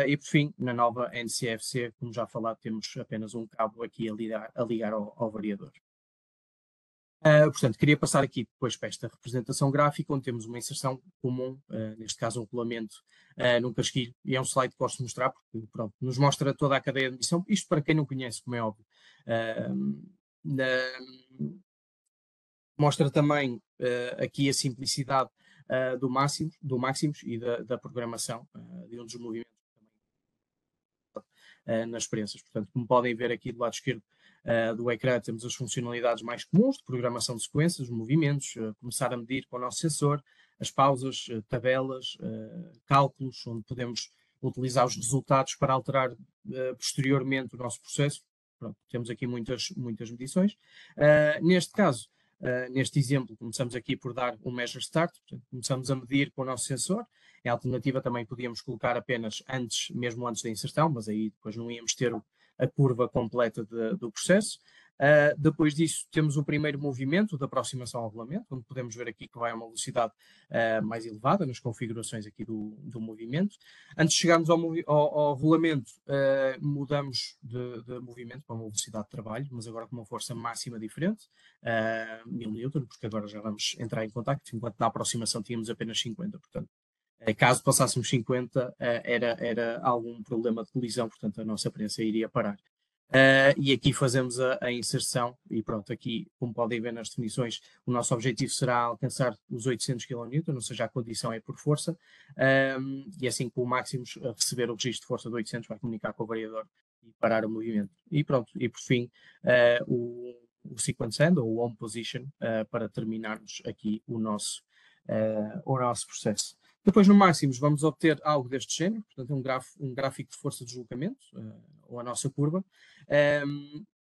E por fim, na nova NCFC, como já falado, temos apenas um cabo aqui a ligar ao variador. Portanto, queria passar aqui depois para esta representação gráfica, onde temos uma inserção comum, neste caso um rolamento num casquilho, e é um slide que gosto de mostrar, porque pronto, nos mostra toda a cadeia de medição, isto para quem não conhece, como é óbvio. Mostra também aqui a simplicidade do Maximus e da programação de um dos movimentos também nas prensas. Portanto, como podem ver aqui do lado esquerdo, do ecrã temos as funcionalidades mais comuns de programação de sequências, movimentos, começar a medir com o nosso sensor, as pausas, tabelas, cálculos, onde podemos utilizar os resultados para alterar posteriormente o nosso processo. Pronto, temos aqui muitas medições. Neste caso, neste exemplo, começamos aqui por dar um measure start, portanto, começamos a medir com o nosso sensor. Em alternativa também podíamos colocar apenas mesmo antes da inserção, mas aí depois não íamos ter a curva completa do processo. Depois disso temos o primeiro movimento da aproximação ao rolamento, onde podemos ver aqui que vai a uma velocidade mais elevada nas configurações aqui do movimento. Antes de chegarmos ao rolamento, mudamos de movimento para uma velocidade de trabalho, mas agora com uma força máxima diferente, 1000 Newton, porque agora já vamos entrar em contacto, enquanto na aproximação tínhamos apenas 50, portanto. Caso passássemos 50, era algum problema de colisão, portanto a nossa prensa iria parar. E aqui fazemos a inserção e pronto, aqui, como podem ver nas definições, o nosso objetivo será alcançar os 800 kN, ou seja, a condição é por força, e assim que o máximo receber o registro de força de 800 vai comunicar com o variador e parar o movimento. E pronto, e por fim, o sequence end, ou o home position, para terminarmos aqui o nosso processo. Depois, no máximos, vamos obter algo deste género, portanto, um gráfico de força de deslocamento, ou a nossa curva.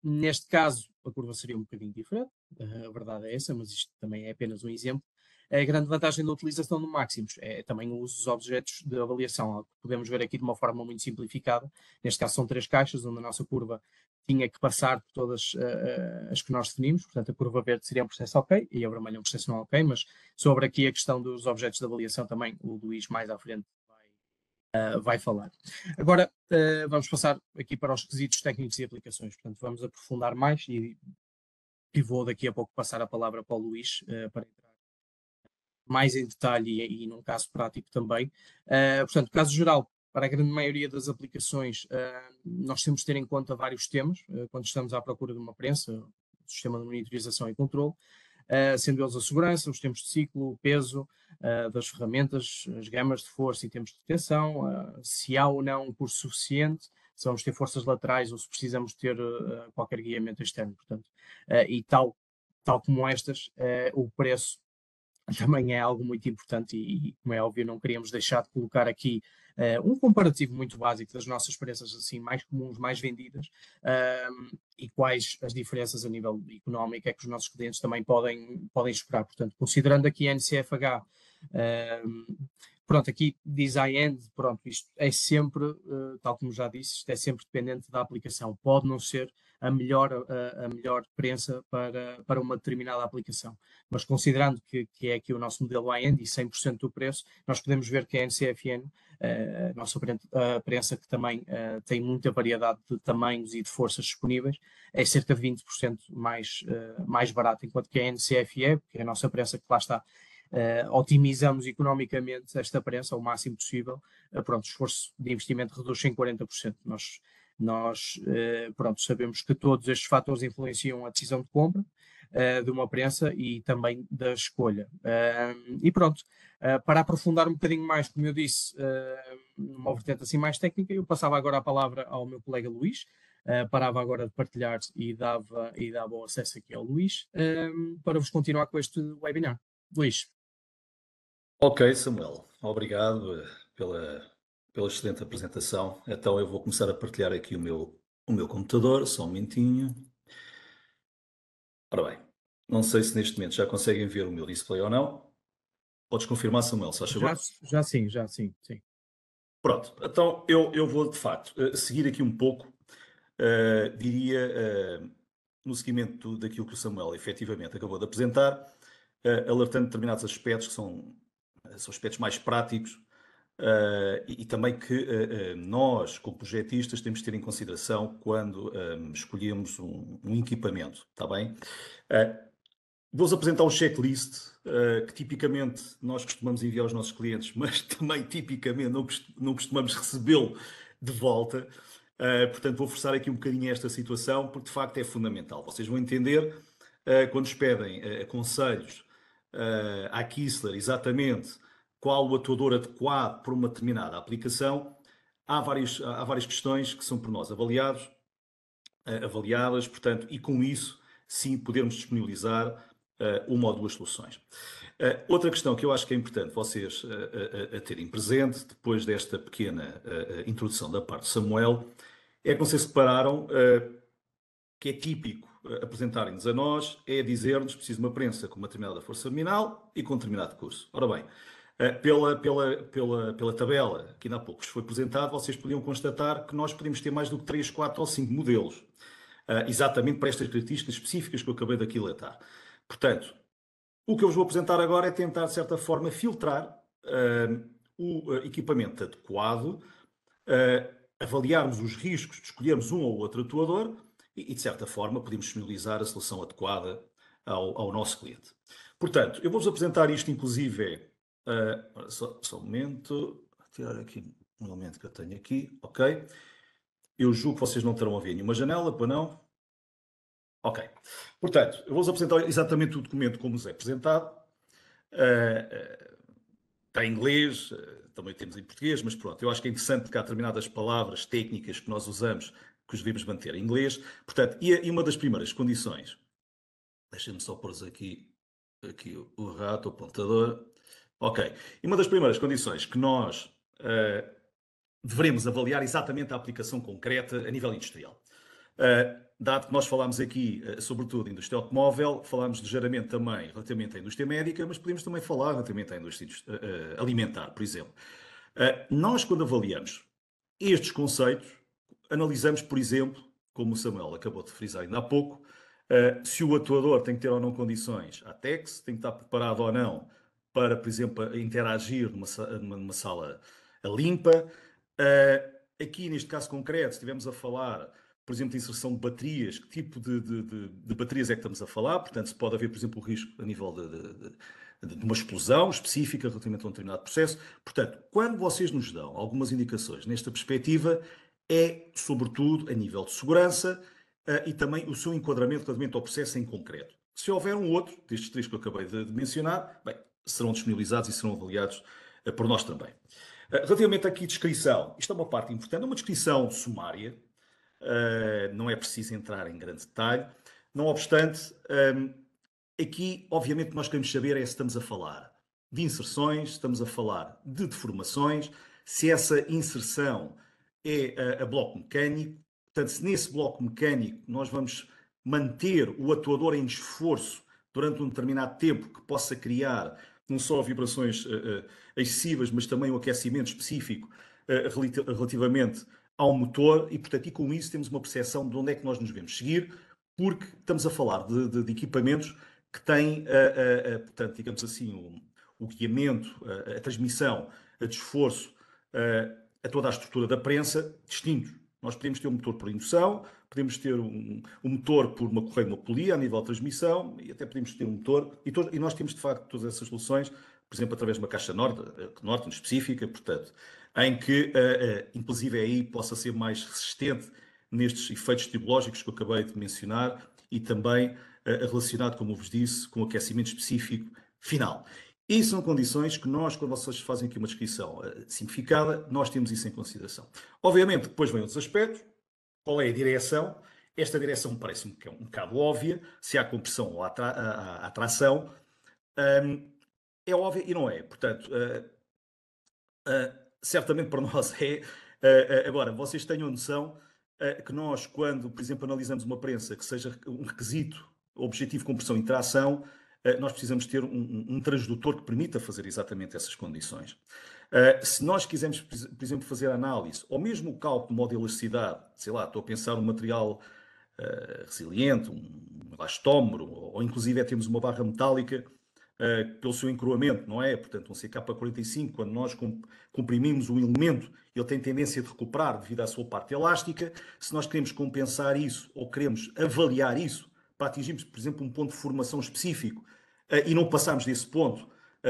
Neste caso, a curva seria um bocadinho diferente, a verdade é essa, mas isto também é apenas um exemplo. A grande vantagem da utilização do máximos é também o uso dos objetos de avaliação, algo que podemos ver aqui de uma forma muito simplificada. Neste caso são 3 caixas, onde a nossa curva tinha que passar por todas as que nós definimos, portanto a curva verde seria um processo ok e a vermelha um processo não ok, mas sobre aqui a questão dos objetos de avaliação também o Luís mais à frente vai falar. Agora vamos passar aqui para os quesitos técnicos e aplicações, portanto vamos aprofundar mais e vou daqui a pouco passar a palavra para o Luís para entrar mais em detalhe e num caso prático também. Portanto, caso geral, para a grande maioria das aplicações, nós temos de ter em conta vários temas quando estamos à procura de uma prensa, sistema de monitorização e controle, sendo eles a segurança, os tempos de ciclo, o peso das ferramentas, as gamas de força e tempos de detenção, se há ou não um curso suficiente, se vamos ter forças laterais ou se precisamos ter qualquer guiamento externo. Portanto, e tal como estas, o preço também é algo muito importante e, como é óbvio, não queríamos deixar de colocar aqui um comparativo muito básico das nossas prensas assim, mais comuns, mais vendidas, e quais as diferenças a nível económico é que os nossos clientes também podem esperar. Portanto, considerando aqui a NCFH, pronto, aqui design, pronto, isto é sempre, tal como já disse, isto é sempre dependente da aplicação. Pode não ser a melhor prensa para uma determinada aplicação. Mas considerando que é aqui o nosso modelo high-end e 100% do preço, nós podemos ver que a NCFN, a nossa prensa que também tem muita variedade de tamanhos e de forças disponíveis, é cerca de 20% mais barata, enquanto que a NCFE, que é a nossa prensa que lá está, otimizamos economicamente esta prensa ao máximo possível, pronto, o esforço de investimento reduz em 40%. Nós pronto, sabemos que todos estes fatores influenciam a decisão de compra de uma prensa e também da escolha. E pronto, para aprofundar um bocadinho mais, como eu disse, numa vertente assim mais técnica, eu passava agora a palavra ao meu colega Luís, parava agora de partilhar e dava o acesso aqui ao Luís, para vos continuar com este webinar. Luís. Ok, Samuel, obrigado pela excelente apresentação. Então eu vou começar a partilhar aqui o meu computador, só um momentinho. Ora bem, não sei se neste momento já conseguem ver o meu display ou não. Podes confirmar, Samuel, se faz favor? Já sim. Pronto, então eu vou de facto seguir aqui um pouco, diria, no seguimento daquilo que o Samuel efetivamente acabou de apresentar, alertando determinados aspectos que são aspectos mais práticos, e também que nós, como projetistas, temos de ter em consideração quando escolhemos um equipamento, está bem? Vou-vos apresentar um checklist que tipicamente nós costumamos enviar aos nossos clientes, mas também tipicamente não costumamos recebê-lo de volta. Portanto, vou forçar aqui um bocadinho esta situação, porque de facto é fundamental. Vocês vão entender quando nos pedem conselhos à Kistler, exatamente qual o atuador adequado para uma determinada aplicação. Há várias questões que são por nós avaliados avaliadas, portanto, e com isso, sim, podermos disponibilizar uma ou duas soluções. Outra questão que eu acho que é importante vocês a terem presente, depois desta pequena introdução da parte de Samuel, é que não sei se repararam que é típico apresentarem-nos a nós, é dizer-nos preciso de uma prensa com uma determinada força abdominal e com um determinado curso. Ora bem, pela tabela que ainda há pouco vos foi apresentado, vocês podiam constatar que nós podemos ter mais do que 3, 4 ou 5 modelos, exatamente para estas características específicas que eu acabei de aquilatar. Portanto, o que eu vos vou apresentar agora é tentar, de certa forma, filtrar o equipamento adequado, avaliarmos os riscos de escolhermos um ou outro atuador e de certa forma, podemos disponibilizar a solução adequada ao nosso cliente. Portanto, eu vou-vos apresentar isto, inclusive, só um momento, vou tirar aqui um elemento que eu tenho aqui, ok? Eu julgo que vocês não terão a ver nenhuma janela, para não? Ok. Portanto, eu vou-vos apresentar exatamente o documento como vos é apresentado. Está em inglês, também temos em português, mas pronto, eu acho que é interessante porque há determinadas palavras técnicas que nós usamos que os devemos manter em inglês. Portanto, e uma das primeiras condições, deixem-me só pôr aqui o rato, o apontador. Ok. E uma das primeiras condições que nós devemos avaliar exatamente a aplicação concreta a nível industrial. Dado que nós falámos aqui, sobretudo, da indústria automóvel, falámos ligeiramente também relativamente à indústria médica, mas podemos também falar relativamente à indústria alimentar, por exemplo. Nós, quando avaliamos estes conceitos, analisamos, por exemplo, como o Samuel acabou de frisar ainda há pouco, se o atuador tem que ter ou não condições ATEX, tem que estar preparado ou não para, por exemplo, interagir numa sala limpa. Aqui, neste caso concreto, estivemos a falar, por exemplo, de inserção de baterias, que tipo de baterias é que estamos a falar? Portanto, se pode haver, por exemplo, o risco a nível de uma explosão específica relativamente a um determinado processo. Portanto, quando vocês nos dão algumas indicações nesta perspectiva, é, sobretudo, a nível de segurança e também o seu enquadramento relativamente ao processo em concreto. Se houver um outro, destes três que eu acabei de mencionar, bem, serão disponibilizados e serão avaliados por nós também. Relativamente aqui à descrição, isto é uma parte importante, é uma descrição sumária, não é preciso entrar em grande detalhe. Não obstante, aqui, obviamente, nós queremos saber é se estamos a falar de inserções, se estamos a falar de deformações, se essa inserção é a bloco mecânico. Portanto, se nesse bloco mecânico nós vamos manter o atuador em esforço durante um determinado tempo que possa criar não só vibrações excessivas, mas também um aquecimento específico relativamente ao motor e, portanto, e com isso temos uma percepção de onde é que nós nos devemos seguir, porque estamos a falar de equipamentos que têm, portanto, digamos assim, o guiamento, a transmissão, a de esforço, a toda a estrutura da prensa distintos. Nós podemos ter um motor por indução, podemos ter um motor por uma correia, uma polia a nível de transmissão e até podemos ter um motor. E nós temos, de facto, todas essas soluções, por exemplo, através de uma caixa Norton específica, portanto, em que, inclusive, aí possa ser mais resistente nestes efeitos tipológicos que eu acabei de mencionar e também relacionado, como eu vos disse, com o aquecimento específico final. E são condições que nós, quando vocês fazem aqui uma descrição simplificada, nós temos isso em consideração. Obviamente, depois vêm outros aspectos. Qual é a direção? Esta direção parece-me que é um bocado óbvia, se há compressão ou há tração. É óbvia e não é. Portanto, certamente para nós é. Agora, vocês tenham noção que nós, quando, por exemplo, analisamos uma prensa que seja um requisito objetivo compressão e tração, nós precisamos ter um transdutor que permita fazer exatamente essas condições. Se nós quisermos, por exemplo, fazer análise, ou mesmo o cálculo de modo de elasticidade, sei lá, estou a pensar num material resiliente, um elastómero, ou inclusive temos uma barra metálica pelo seu encroamento, não é? Portanto, um CK45, quando nós comprimimos um elemento, ele tem tendência de recuperar devido à sua parte elástica. Se nós queremos compensar isso ou queremos avaliar isso para atingirmos, por exemplo, um ponto de formação específico e não passarmos desse ponto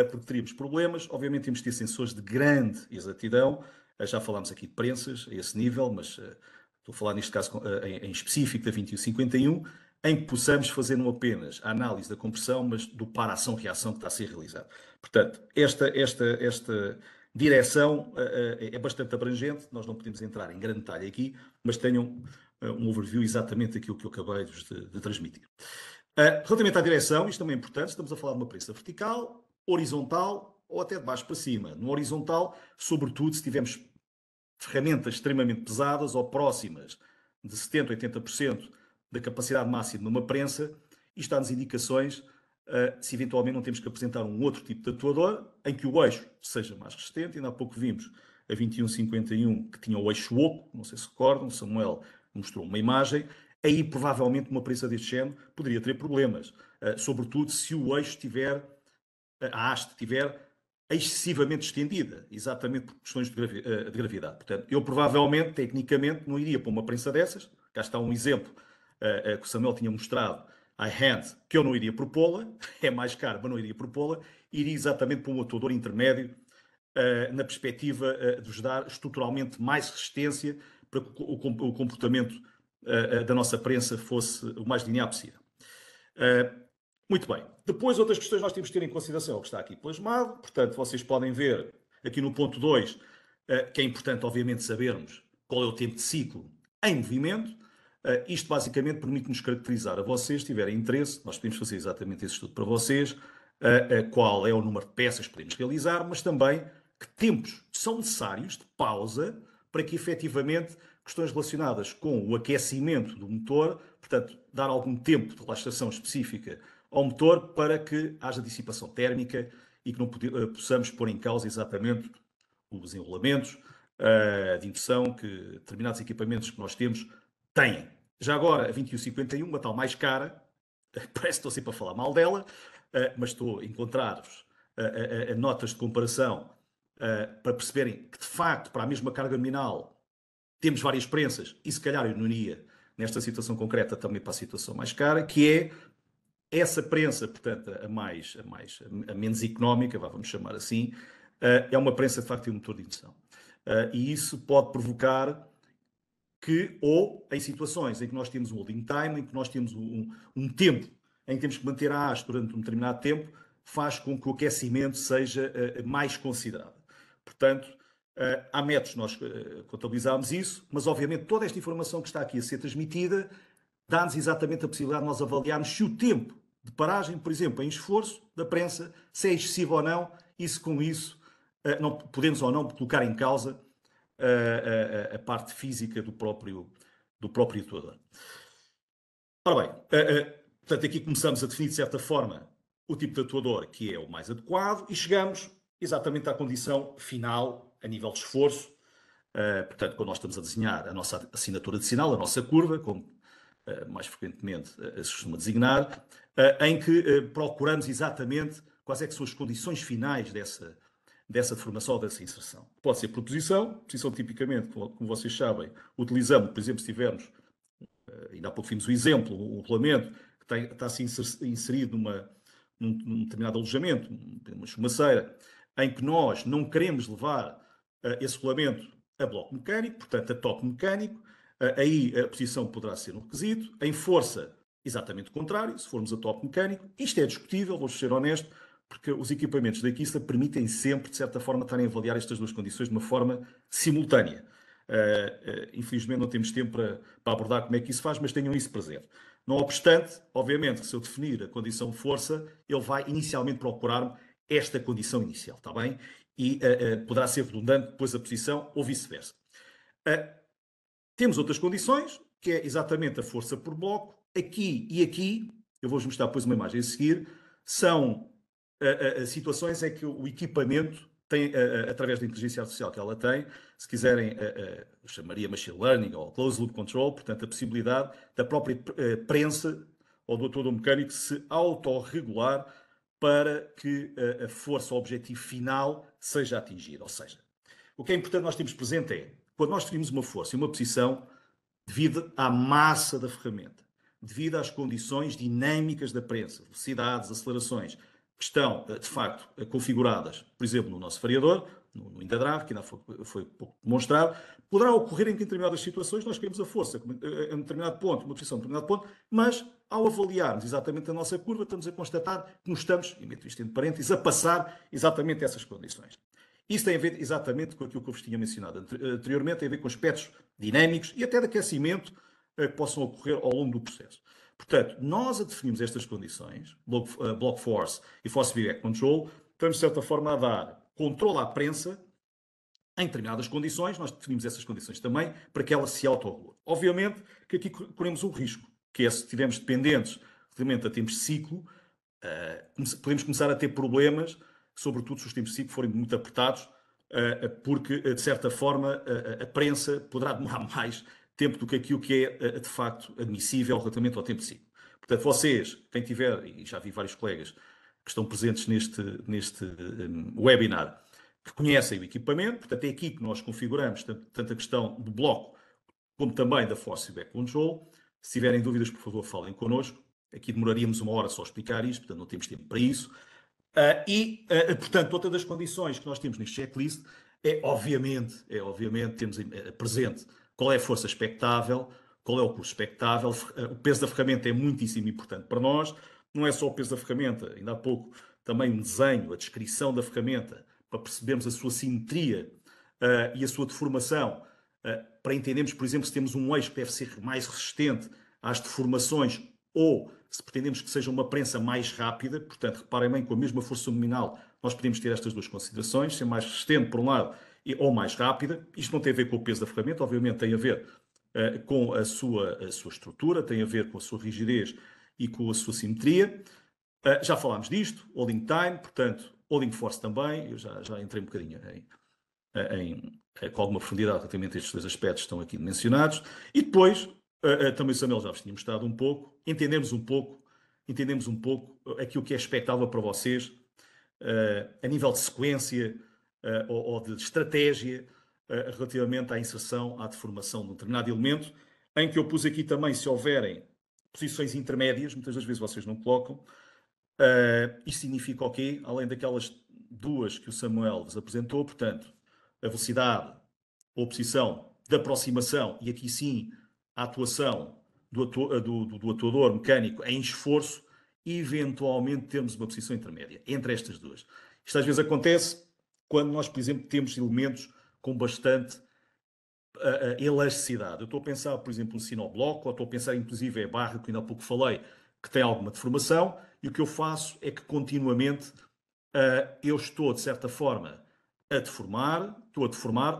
porque teríamos problemas, obviamente temos de ter sensores de grande exatidão. Já falámos aqui de prensas a esse nível, mas estou a falar neste caso em específico da 2151, em que possamos fazer não apenas a análise da compressão, mas do par-ação-reação que está a ser realizado. Portanto, esta direção é bastante abrangente, nós não podemos entrar em grande detalhe aqui, mas tenham um overview exatamente daquilo que eu acabei de transmitir. Relativamente à direção, isto também é importante, estamos a falar de uma prensa vertical, horizontal ou até de baixo para cima. No horizontal, sobretudo, se tivermos ferramentas extremamente pesadas ou próximas de 70%, 80% da capacidade máxima de uma prensa, isto dá-nos indicações se eventualmente não temos que apresentar um outro tipo de atuador em que o eixo seja mais resistente. Ainda há pouco vimos a 2151 que tinha o eixo oco, não sei se recordam, Samuel mostrou uma imagem. Aí provavelmente uma prensa deste género poderia ter problemas, sobretudo se o eixo tiver, a haste estiver excessivamente estendida, exatamente por questões de gravidade. Portanto, eu provavelmente, tecnicamente, não iria para uma prensa dessas. Cá está um exemplo que o Samuel tinha mostrado, a hand, que eu não iria propô-la, é mais caro, mas não iria propô-la, iria exatamente para um atuador intermédio, na perspectiva de vos dar estruturalmente mais resistência para que o comportamento da nossa prensa fosse o mais linear possível. Muito bem. Depois, outras questões nós temos que ter em consideração, o que está aqui plasmado. Portanto, vocês podem ver aqui no ponto 2, que é importante, obviamente, sabermos qual é o tempo de ciclo em movimento. Isto, basicamente, permite-nos caracterizar a vocês, se tiverem interesse, nós podemos fazer exatamente esse estudo para vocês, qual é o número de peças que podemos realizar, mas também que tempos são necessários de pausa para que, efetivamente, questões relacionadas com o aquecimento do motor, portanto, dar algum tempo de relaxação específica ao motor para que haja dissipação térmica e que não possamos pôr em causa exatamente os enrolamentos de indução que determinados equipamentos que nós temos têm. Já agora, a 2151, uma tal mais cara, parece que estou sempre a falar mal dela, mas estou a encontrar-vos notas de comparação para perceberem que, de facto, para a mesma carga nominal, temos várias prensas e, se calhar, eu não iria, nesta situação concreta, também para a situação mais cara, que é essa prensa, portanto, a menos económica, vamos chamar assim, é uma prensa, de facto, de um motor de indução. E isso pode provocar que, ou em situações em que nós temos um holding time, em que nós temos um tempo em que temos que manter a haste durante um determinado tempo, faz com que o aquecimento seja mais considerado. Portanto, há métodos, nós contabilizámos isso, mas obviamente toda esta informação que está aqui a ser transmitida dá-nos exatamente a possibilidade de nós avaliarmos se o tempo de paragem, por exemplo, em esforço da prensa, se é excessivo ou não, e se com isso não podemos ou não colocar em causa a parte física do próprio atuador. Ora bem, portanto, aqui começamos a definir, de certa forma, o tipo de atuador que é o mais adequado e chegamos exatamente à condição final a nível de esforço. Portanto, quando nós estamos a desenhar a nossa assinatura de sinal, a nossa curva, como mais frequentemente se costuma designar, em que procuramos exatamente quais é que são as condições finais dessa deformação ou dessa inserção. Pode ser por posição tipicamente, como vocês sabem, utilizamos, por exemplo, se tivermos, ainda há pouco vimos o exemplo, um rolamento que está assim inserido num determinado alojamento, uma chumaceira, em que nós não queremos levar esse rolamento a bloco mecânico, portanto a top mecânico, aí a posição poderá ser um requisito. Em força, exatamente o contrário, se formos a top mecânico. Isto é discutível, vou ser honesto, porque os equipamentos da Kista permitem sempre, de certa forma, estarem a avaliar estas duas condições de uma forma simultânea. Infelizmente não temos tempo para abordar como é que isso faz, mas tenham isso presente. Não obstante, obviamente, se eu definir a condição de força, ele vai inicialmente procurar-me esta condição inicial, está bem? E poderá ser redundante depois a posição ou vice-versa. Temos outras condições, que é exatamente a força por bloco. Aqui e aqui, eu vou-vos mostrar depois uma imagem a seguir, são situações em que o equipamento tem, através da inteligência artificial que ela tem, se quiserem, eu chamaria machine learning ou closed loop control, portanto, a possibilidade da própria prensa ou do atuador mecânico se autorregular para que a força, o objetivo final, seja atingida. Ou seja, o que é importante nós termos presente é, quando nós definimos uma força e uma posição, devido à massa da ferramenta, devido às condições dinâmicas da prensa, velocidades, acelerações, que estão, de facto, configuradas, por exemplo, no nosso variador, no Indadrave, que ainda foi pouco demonstrado, poderá ocorrer em determinadas situações nós queremos a força em um determinado ponto, uma posição em um determinado ponto, mas ao avaliarmos exatamente a nossa curva, estamos a constatar que nos estamos, e meto isto entre parênteses, a passar exatamente essas condições. Isso tem a ver exatamente com aquilo que eu vos tinha mencionado anteriormente, tem a ver com aspectos dinâmicos e até de aquecimento que possam ocorrer ao longo do processo. Portanto, nós a definimos estas condições, Block Force e Force Feedback Control, estamos de certa forma a dar controle à prensa em determinadas condições, nós definimos essas condições também para que ela se autorregule. Obviamente que aqui corremos um risco, que é se estivermos dependentes relativamente a tempos de ciclo, podemos começar a ter problemas, sobretudo se os tempos de ciclo forem muito apertados, porque, de certa forma, a prensa poderá demorar mais tempo do que aquilo que é, de facto, admissível relativamente ao tempo de ciclo. Portanto, vocês, quem tiver, e já vi vários colegas que estão presentes neste webinar, que conhecem o equipamento, portanto, é aqui que nós configuramos tanto a questão do bloco como também da Force Feedback Control. Se tiverem dúvidas, por favor, falem connosco. Aqui demoraríamos uma hora só a explicar isto, portanto, não temos tempo para isso. Portanto, outra das condições que nós temos neste checklist é, obviamente, temos presente qual é a força expectável, qual é o custo expectável. O peso da ferramenta é muitíssimo importante para nós. Não é só o peso da ferramenta, ainda há pouco também um desenho, a descrição da ferramenta, para percebermos a sua simetria e a sua deformação, para entendermos, por exemplo, se temos um eixo que deve ser mais resistente às deformações ou se pretendemos que seja uma prensa mais rápida. Portanto, reparem bem, com a mesma força nominal, nós podemos ter estas duas considerações, ser mais resistente por um lado ou mais rápida. Isto não tem a ver com o peso da ferramenta, obviamente tem a ver com a sua estrutura, tem a ver com a sua rigidez e com a sua simetria. Já falámos disto, holding time, portanto, holding force também, eu já entrei um bocadinho com alguma profundidade relativamente a estes dois aspectos que estão aqui mencionados. E depois, também o Samuel já vos tinha mostrado um pouco, entendemos um pouco aquilo que é expectável para vocês, a nível de sequência ou de estratégia relativamente à inserção, à deformação de um determinado elemento, em que eu pus aqui também, se houverem posições intermédias, muitas das vezes vocês não colocam. Isto significa o quê? Além daquelas duas que o Samuel vos apresentou, portanto, a velocidade ou posição de aproximação, e aqui sim a atuação do atuador mecânico em esforço, e eventualmente termos uma posição intermédia entre estas duas. Isto às vezes acontece quando nós, por exemplo, temos elementos com bastante elasticidade. Eu estou a pensar, por exemplo, no sinobloco, ou estou a pensar inclusive a barra, que ainda há pouco falei, que tem alguma deformação, e o que eu faço é que continuamente eu estou, de certa forma, a deformar,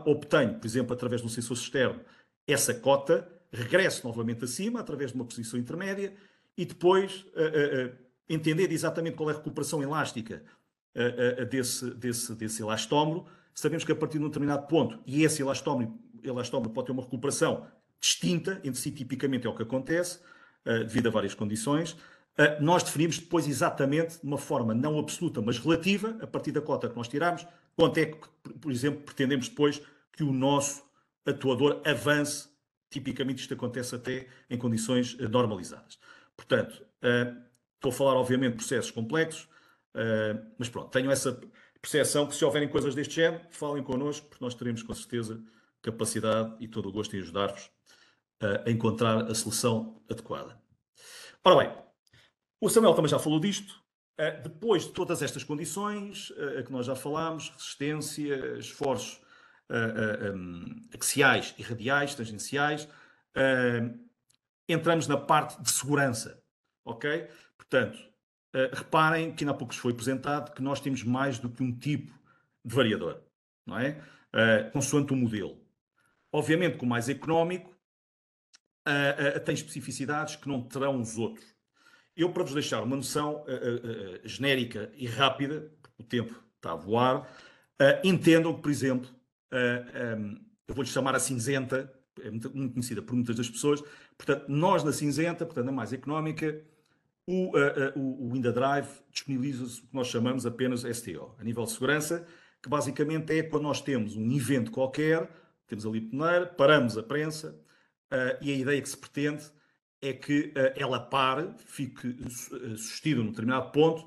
obtenho, por exemplo, através de um sensor externo, essa cota, regresso novamente acima, através de uma posição intermédia, e depois entender exatamente qual é a recuperação elástica desse elastómero. Sabemos que a partir de um determinado ponto, e esse elastómero pode ter uma recuperação distinta entre si, tipicamente é o que acontece, devido a várias condições. Nós definimos depois exatamente, de uma forma não absoluta, mas relativa, a partir da cota que nós tiramos, quanto é que, por exemplo, pretendemos depois que o nosso atuador avance. Tipicamente isto acontece até em condições normalizadas. Portanto, estou a falar obviamente de processos complexos, mas pronto, tenho essa percepção que se houverem coisas deste género, falem connosco, porque nós teremos com certeza capacidade e todo o gosto em ajudar-vos a encontrar a solução adequada. Ora bem, o Samuel também já falou disto. Depois de todas estas condições que nós já falámos, resistência, esforços axiais e radiais, tangenciais, entramos na parte de segurança, ok? Portanto, reparem que ainda há pouco foi apresentado que nós temos mais do que um tipo de variador, não é? Consoante o modelo. Obviamente que o mais económico tem especificidades que não terão os outros. Eu, para vos deixar uma noção genérica e rápida, porque o tempo está a voar, entendam que, por exemplo, eu vou-lhe chamar a cinzenta, é muito conhecida por muitas das pessoas. Portanto, nós na cinzenta, portanto, na mais económica, o WindaDrive disponibiliza-se o que nós chamamos apenas STO, a nível de segurança, que basicamente é quando nós temos um evento qualquer, temos ali peneira, paramos a prensa, e a ideia que se pretende é que ela pare, fique sustida num determinado ponto,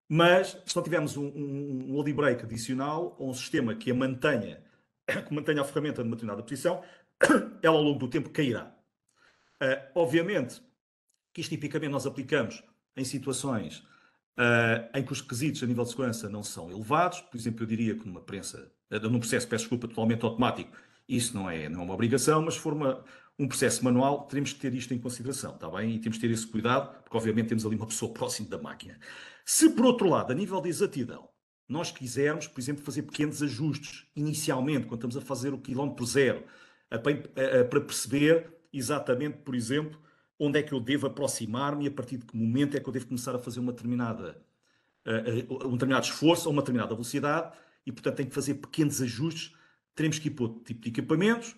mas se não tivermos um holding brake adicional ou um sistema que mantenha a ferramenta numa determinada posição, ela ao longo do tempo cairá. Obviamente que isto tipicamente nós aplicamos em situações em que os requisitos a nível de segurança não são elevados. Por exemplo, eu diria que num processo, peço desculpa, totalmente automático, Isso não é uma obrigação, mas se for um processo manual, teremos que ter isto em consideração, está bem? E temos que ter esse cuidado, porque obviamente temos ali uma pessoa próxima da máquina. Se, por outro lado, a nível de exatidão, nós quisermos, por exemplo, fazer pequenos ajustes inicialmente, quando estamos a fazer o quilómetro zero, para perceber exatamente, por exemplo, onde é que eu devo aproximar-me e a partir de que momento é que eu devo começar a fazer um determinado esforço a uma determinada velocidade e, portanto, tem que fazer pequenos ajustes. Teremos que ir para outro tipo de equipamentos.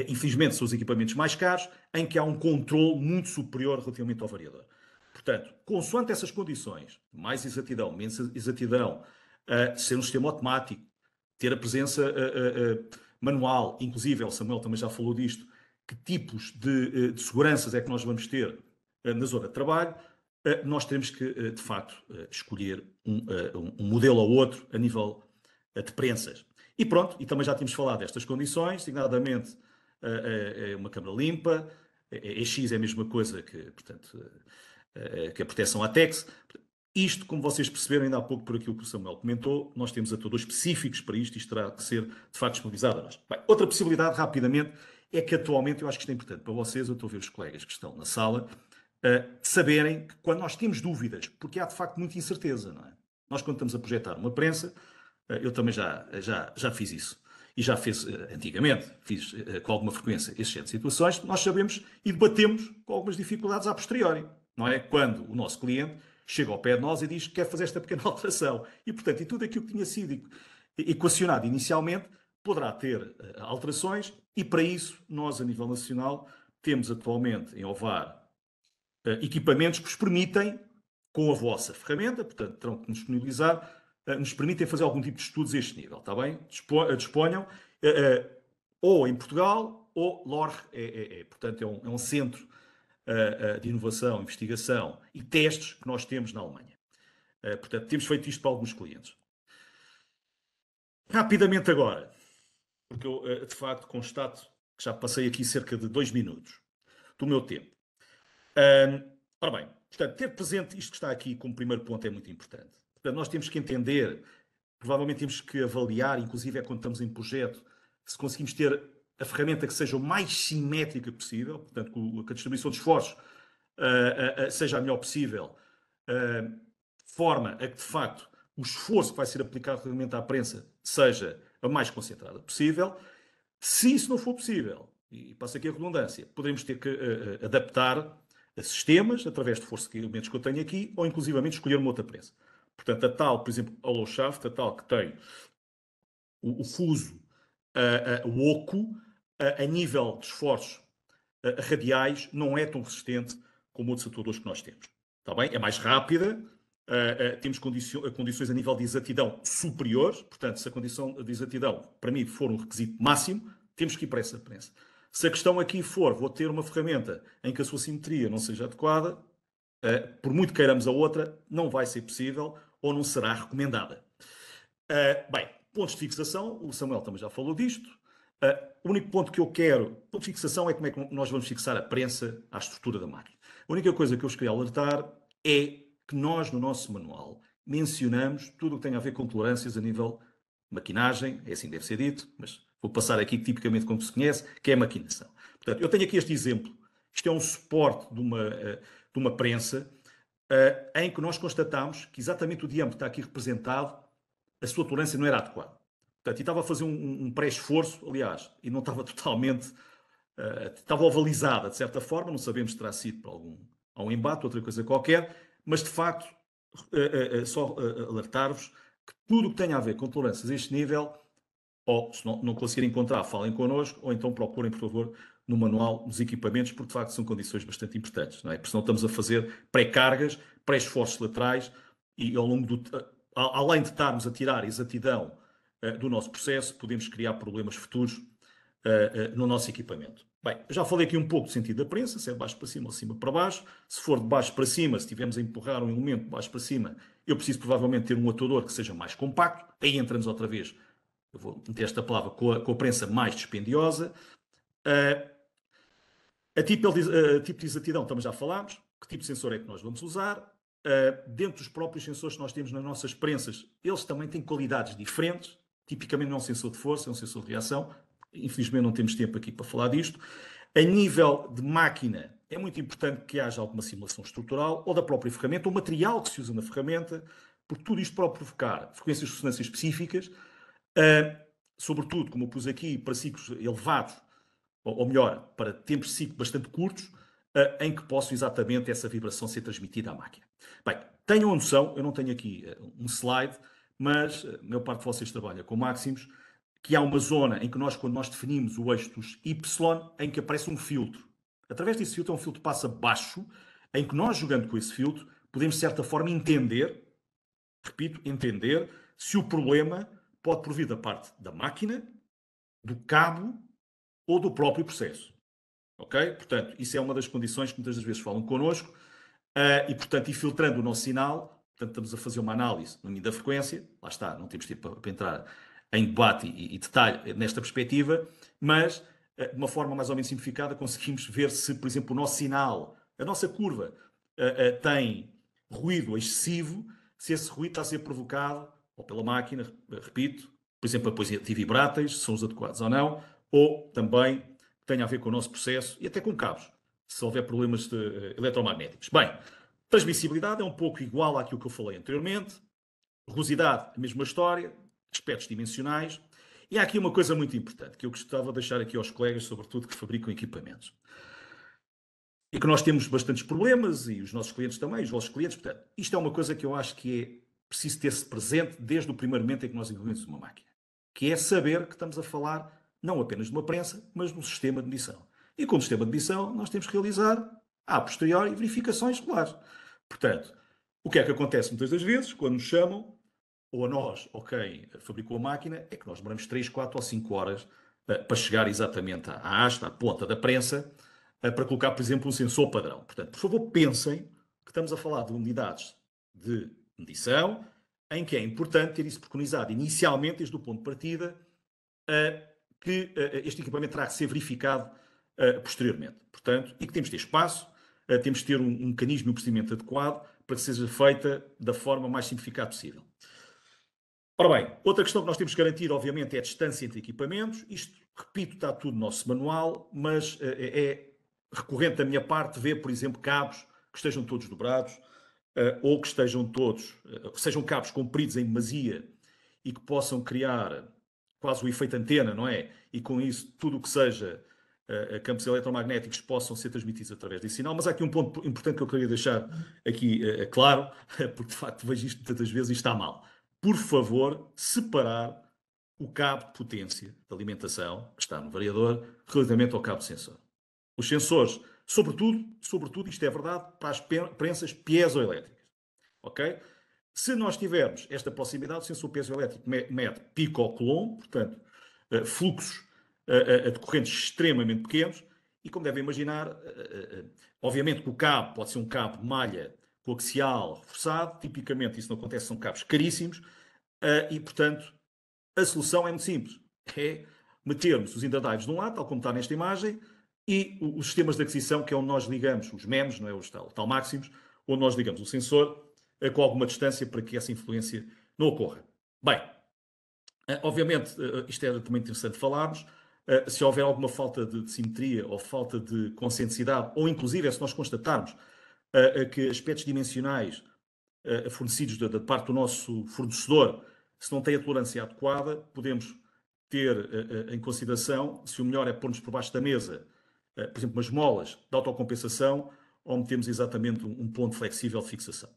Infelizmente, são os equipamentos mais caros, em que há um controle muito superior relativamente ao variador. Portanto, consoante essas condições, mais exatidão, menos exatidão, ser um sistema automático, ter a presença manual, inclusive, o Samuel também já falou disto, que tipos de seguranças é que nós vamos ter na zona de trabalho, nós temos que, de facto, escolher um modelo ou outro a nível de prensas. E pronto, e também já tínhamos falado destas condições, designadamente uma câmara limpa, EX é a mesma coisa que, portanto, que a proteção ATEX. Isto, como vocês perceberam ainda há pouco por aquilo que o Samuel comentou, nós temos atores específicos para isto terá que ser, de facto, disponibilizado a nós. Bem, outra possibilidade, rapidamente, é que atualmente, eu acho que isto é importante para vocês, eu estou a ver os colegas que estão na sala, saberem que quando nós temos dúvidas, porque há de facto muita incerteza, não é? Nós quando estamos a projetar uma prensa, eu também já fiz isso. E já fiz antigamente, fiz com alguma frequência esses género de situações, nós sabemos e debatemos com algumas dificuldades a posteriori, não é? Quando o nosso cliente chega ao pé de nós e diz que quer fazer esta pequena alteração. E, portanto, e tudo aquilo que tinha sido equacionado inicialmente poderá ter alterações e, para isso, nós, a nível nacional, temos atualmente em Ovar equipamentos que vos permitem, com a vossa ferramenta, portanto, terão que nos disponibilizar, nos permitem fazer algum tipo de estudos a este nível, está bem? Disponham, ou em Portugal, ou LORE, portanto, é um centro de inovação, investigação e testes que nós temos na Alemanha. Portanto, temos feito isto para alguns clientes. Rapidamente agora, porque eu, de facto, constato que já passei aqui cerca de 2 minutos do meu tempo. Ora bem, portanto, ter presente isto que está aqui como primeiro ponto é muito importante. Portanto, nós temos que entender, provavelmente temos que avaliar, inclusive é quando estamos em projeto, se conseguimos ter a ferramenta que seja o mais simétrica possível, portanto, que a distribuição de esforços seja a melhor possível, de forma a que, de facto, o esforço que vai ser aplicado relativamente à prensa seja a mais concentrada possível. Se isso não for possível, e passo aqui a redundância, poderemos ter que adaptar a sistemas, através de forçamentos que eu tenho aqui, ou inclusivamente escolher uma outra prensa. Portanto, a tal, por exemplo, hollow shaft, a tal que tem o fuso o oco, a nível de esforços radiais, não é tão resistente como outros atuadores que nós temos. Está bem? É mais rápida, temos condições a nível de exatidão superiores, portanto, se a condição de exatidão, para mim, for um requisito máximo, temos que ir para essa prensa. Se a questão aqui for, vou ter uma ferramenta em que a sua simetria não seja adequada, por muito queiramos a outra, não vai ser possível ou não será recomendada. Bem, pontos de fixação, o Samuel também já falou disto. O único ponto que eu quero, ponto de fixação, é como é que nós vamos fixar a prensa à estrutura da máquina. A única coisa que eu vos queria alertar é que nós, no nosso manual, mencionamos tudo o que tem a ver com tolerâncias a nível de maquinagem, é assim que deve ser dito, mas vou passar aqui tipicamente como se conhece, que é a maquinação. Portanto, eu tenho aqui este exemplo. Isto é um suporte de uma prensa em que nós constatamos que exatamente o diâmetro que está aqui representado, a sua tolerância não era adequada. Portanto, e estava a fazer um pré-esforço, aliás, e não estava totalmente... estava ovalizada, de certa forma, não sabemos se terá sido por algum embate, outra coisa qualquer, mas, de facto, só alertar-vos que tudo o que tenha a ver com tolerâncias a este nível, ou se não conseguirem encontrar, falem connosco, ou então procurem, por favor, no manual dos equipamentos, porque, de facto, são condições bastante importantes, não é? Porque senão estamos a fazer pré-cargas, pré-esforços laterais, e ao longo além de estarmos a tirar a exatidão do nosso processo, podemos criar problemas futuros no nosso equipamento. Bem, já falei aqui um pouco do sentido da prensa, se é de baixo para cima ou de cima para baixo. Se for de baixo para cima, se estivermos a empurrar um elemento de baixo para cima, eu preciso provavelmente ter um atuador que seja mais compacto. Aí entramos outra vez, eu vou meter esta palavra, com a prensa mais dispendiosa. A tipo de exatidão também já falámos. Que tipo de sensor é que nós vamos usar? Dentro dos próprios sensores que nós temos nas nossas prensas, eles também têm qualidades diferentes. Tipicamente não é um sensor de força, é um sensor de reação. Infelizmente não temos tempo aqui para falar disto. A nível de máquina, é muito importante que haja alguma simulação estrutural ou da própria ferramenta, ou material que se usa na ferramenta, porque tudo isto pode provocar frequências de ressonância específicas, sobretudo, como eu pus aqui, para ciclos elevados, ou melhor, para tempos de ciclo bastante curtos, em que possa exatamente essa vibração ser transmitida à máquina. Bem, tenham a noção, eu não tenho aqui um slide, mas a maior parte de vocês trabalha com máximos, que há uma zona em que nós, quando nós definimos o eixo dos Y, em que aparece um filtro. Através desse filtro, é um filtro que passa baixo, em que nós, jogando com esse filtro, podemos, de certa forma, entender, repito, entender se o problema pode provir da parte da máquina, do cabo ou do próprio processo. Ok? Portanto, isso é uma das condições que muitas das vezes falam connosco e, portanto, ir filtrando o nosso sinal. Portanto, estamos a fazer uma análise no nível da frequência. Lá está, não temos tempo para entrar em debate e detalhe nesta perspectiva, mas de uma forma mais ou menos simplificada conseguimos ver se, por exemplo, o nosso sinal, a nossa curva, tem ruído excessivo, se esse ruído está a ser provocado ou pela máquina, repito, por exemplo, apoios antivibráteis, se são os adequados ou não, ou também tem a ver com o nosso processo e até com cabos, se houver problemas eletromagnéticos. Bem, transmissibilidade é um pouco igual àquilo que eu falei anteriormente, rugosidade, a mesma história, aspectos dimensionais. E há aqui uma coisa muito importante que eu gostava de deixar aqui aos colegas, sobretudo que fabricam equipamentos. E que nós temos bastantes problemas, e os nossos clientes também, os vossos clientes. Portanto, isto é uma coisa que eu acho que é preciso ter-se presente desde o primeiro momento em que nós incluímos uma máquina. Que é saber que estamos a falar não apenas de uma prensa, mas de um sistema de medição. E como sistema de medição, nós temos que realizar, a posteriori, verificações regulares. Portanto, o que é que acontece muitas das vezes, quando nos chamam, ou a nós, ou quem fabricou a máquina, é que nós demoramos 3, 4 ou 5 horas para chegar exatamente à haste, à ponta da prensa, para colocar, por exemplo, um sensor padrão. Portanto, por favor, pensem que estamos a falar de unidades de medição, em que é importante ter isso preconizado inicialmente, desde o ponto de partida, que este equipamento terá que ser verificado posteriormente. Portanto, e que temos de ter espaço, temos de ter um mecanismo e um procedimento adequado para que seja feita da forma mais simplificada possível. Ora bem, outra questão que nós temos que garantir, obviamente, é a distância entre equipamentos. Isto, repito, está tudo no nosso manual, mas é recorrente da minha parte ver, por exemplo, cabos que estejam todos dobrados ou que estejam todos, sejam cabos compridos em demasia e que possam criar quase o efeito antena, não é? E com isso, tudo o que seja campos eletromagnéticos possam ser transmitidos através desse sinal. Mas há aqui um ponto importante que eu queria deixar aqui claro, porque de facto vejo isto tantas vezes e está mal. Por favor, separar o cabo de potência de alimentação, que está no variador, relativamente ao cabo de sensor. Os sensores, sobretudo, isto é verdade, para as prensas piezoelétricas. Ok? Se nós tivermos esta proximidade, o sensor piezoelétrico mede picocoulomb, portanto, fluxos de correntes extremamente pequenos, e como devem imaginar, obviamente que o cabo pode ser um cabo de malha coaxial reforçado, tipicamente isso não acontece, são cabos caríssimos, e portanto a solução é muito simples, é metermos os interdrives de um lado, tal como está nesta imagem, e os sistemas de aquisição, que é onde nós ligamos os MEMS, não é, os tal máximos, onde nós ligamos o sensor com alguma distância para que essa influência não ocorra. Bem, obviamente, isto era também interessante falarmos, se houver alguma falta de simetria ou falta de concentricidade, ou inclusive se nós constatarmos que aspectos dimensionais fornecidos da parte do nosso fornecedor, se não tem a tolerância adequada, podemos ter em consideração se o melhor é pôr-nos por baixo da mesa, por exemplo, umas molas de autocompensação, ou metemos exatamente um ponto flexível de fixação.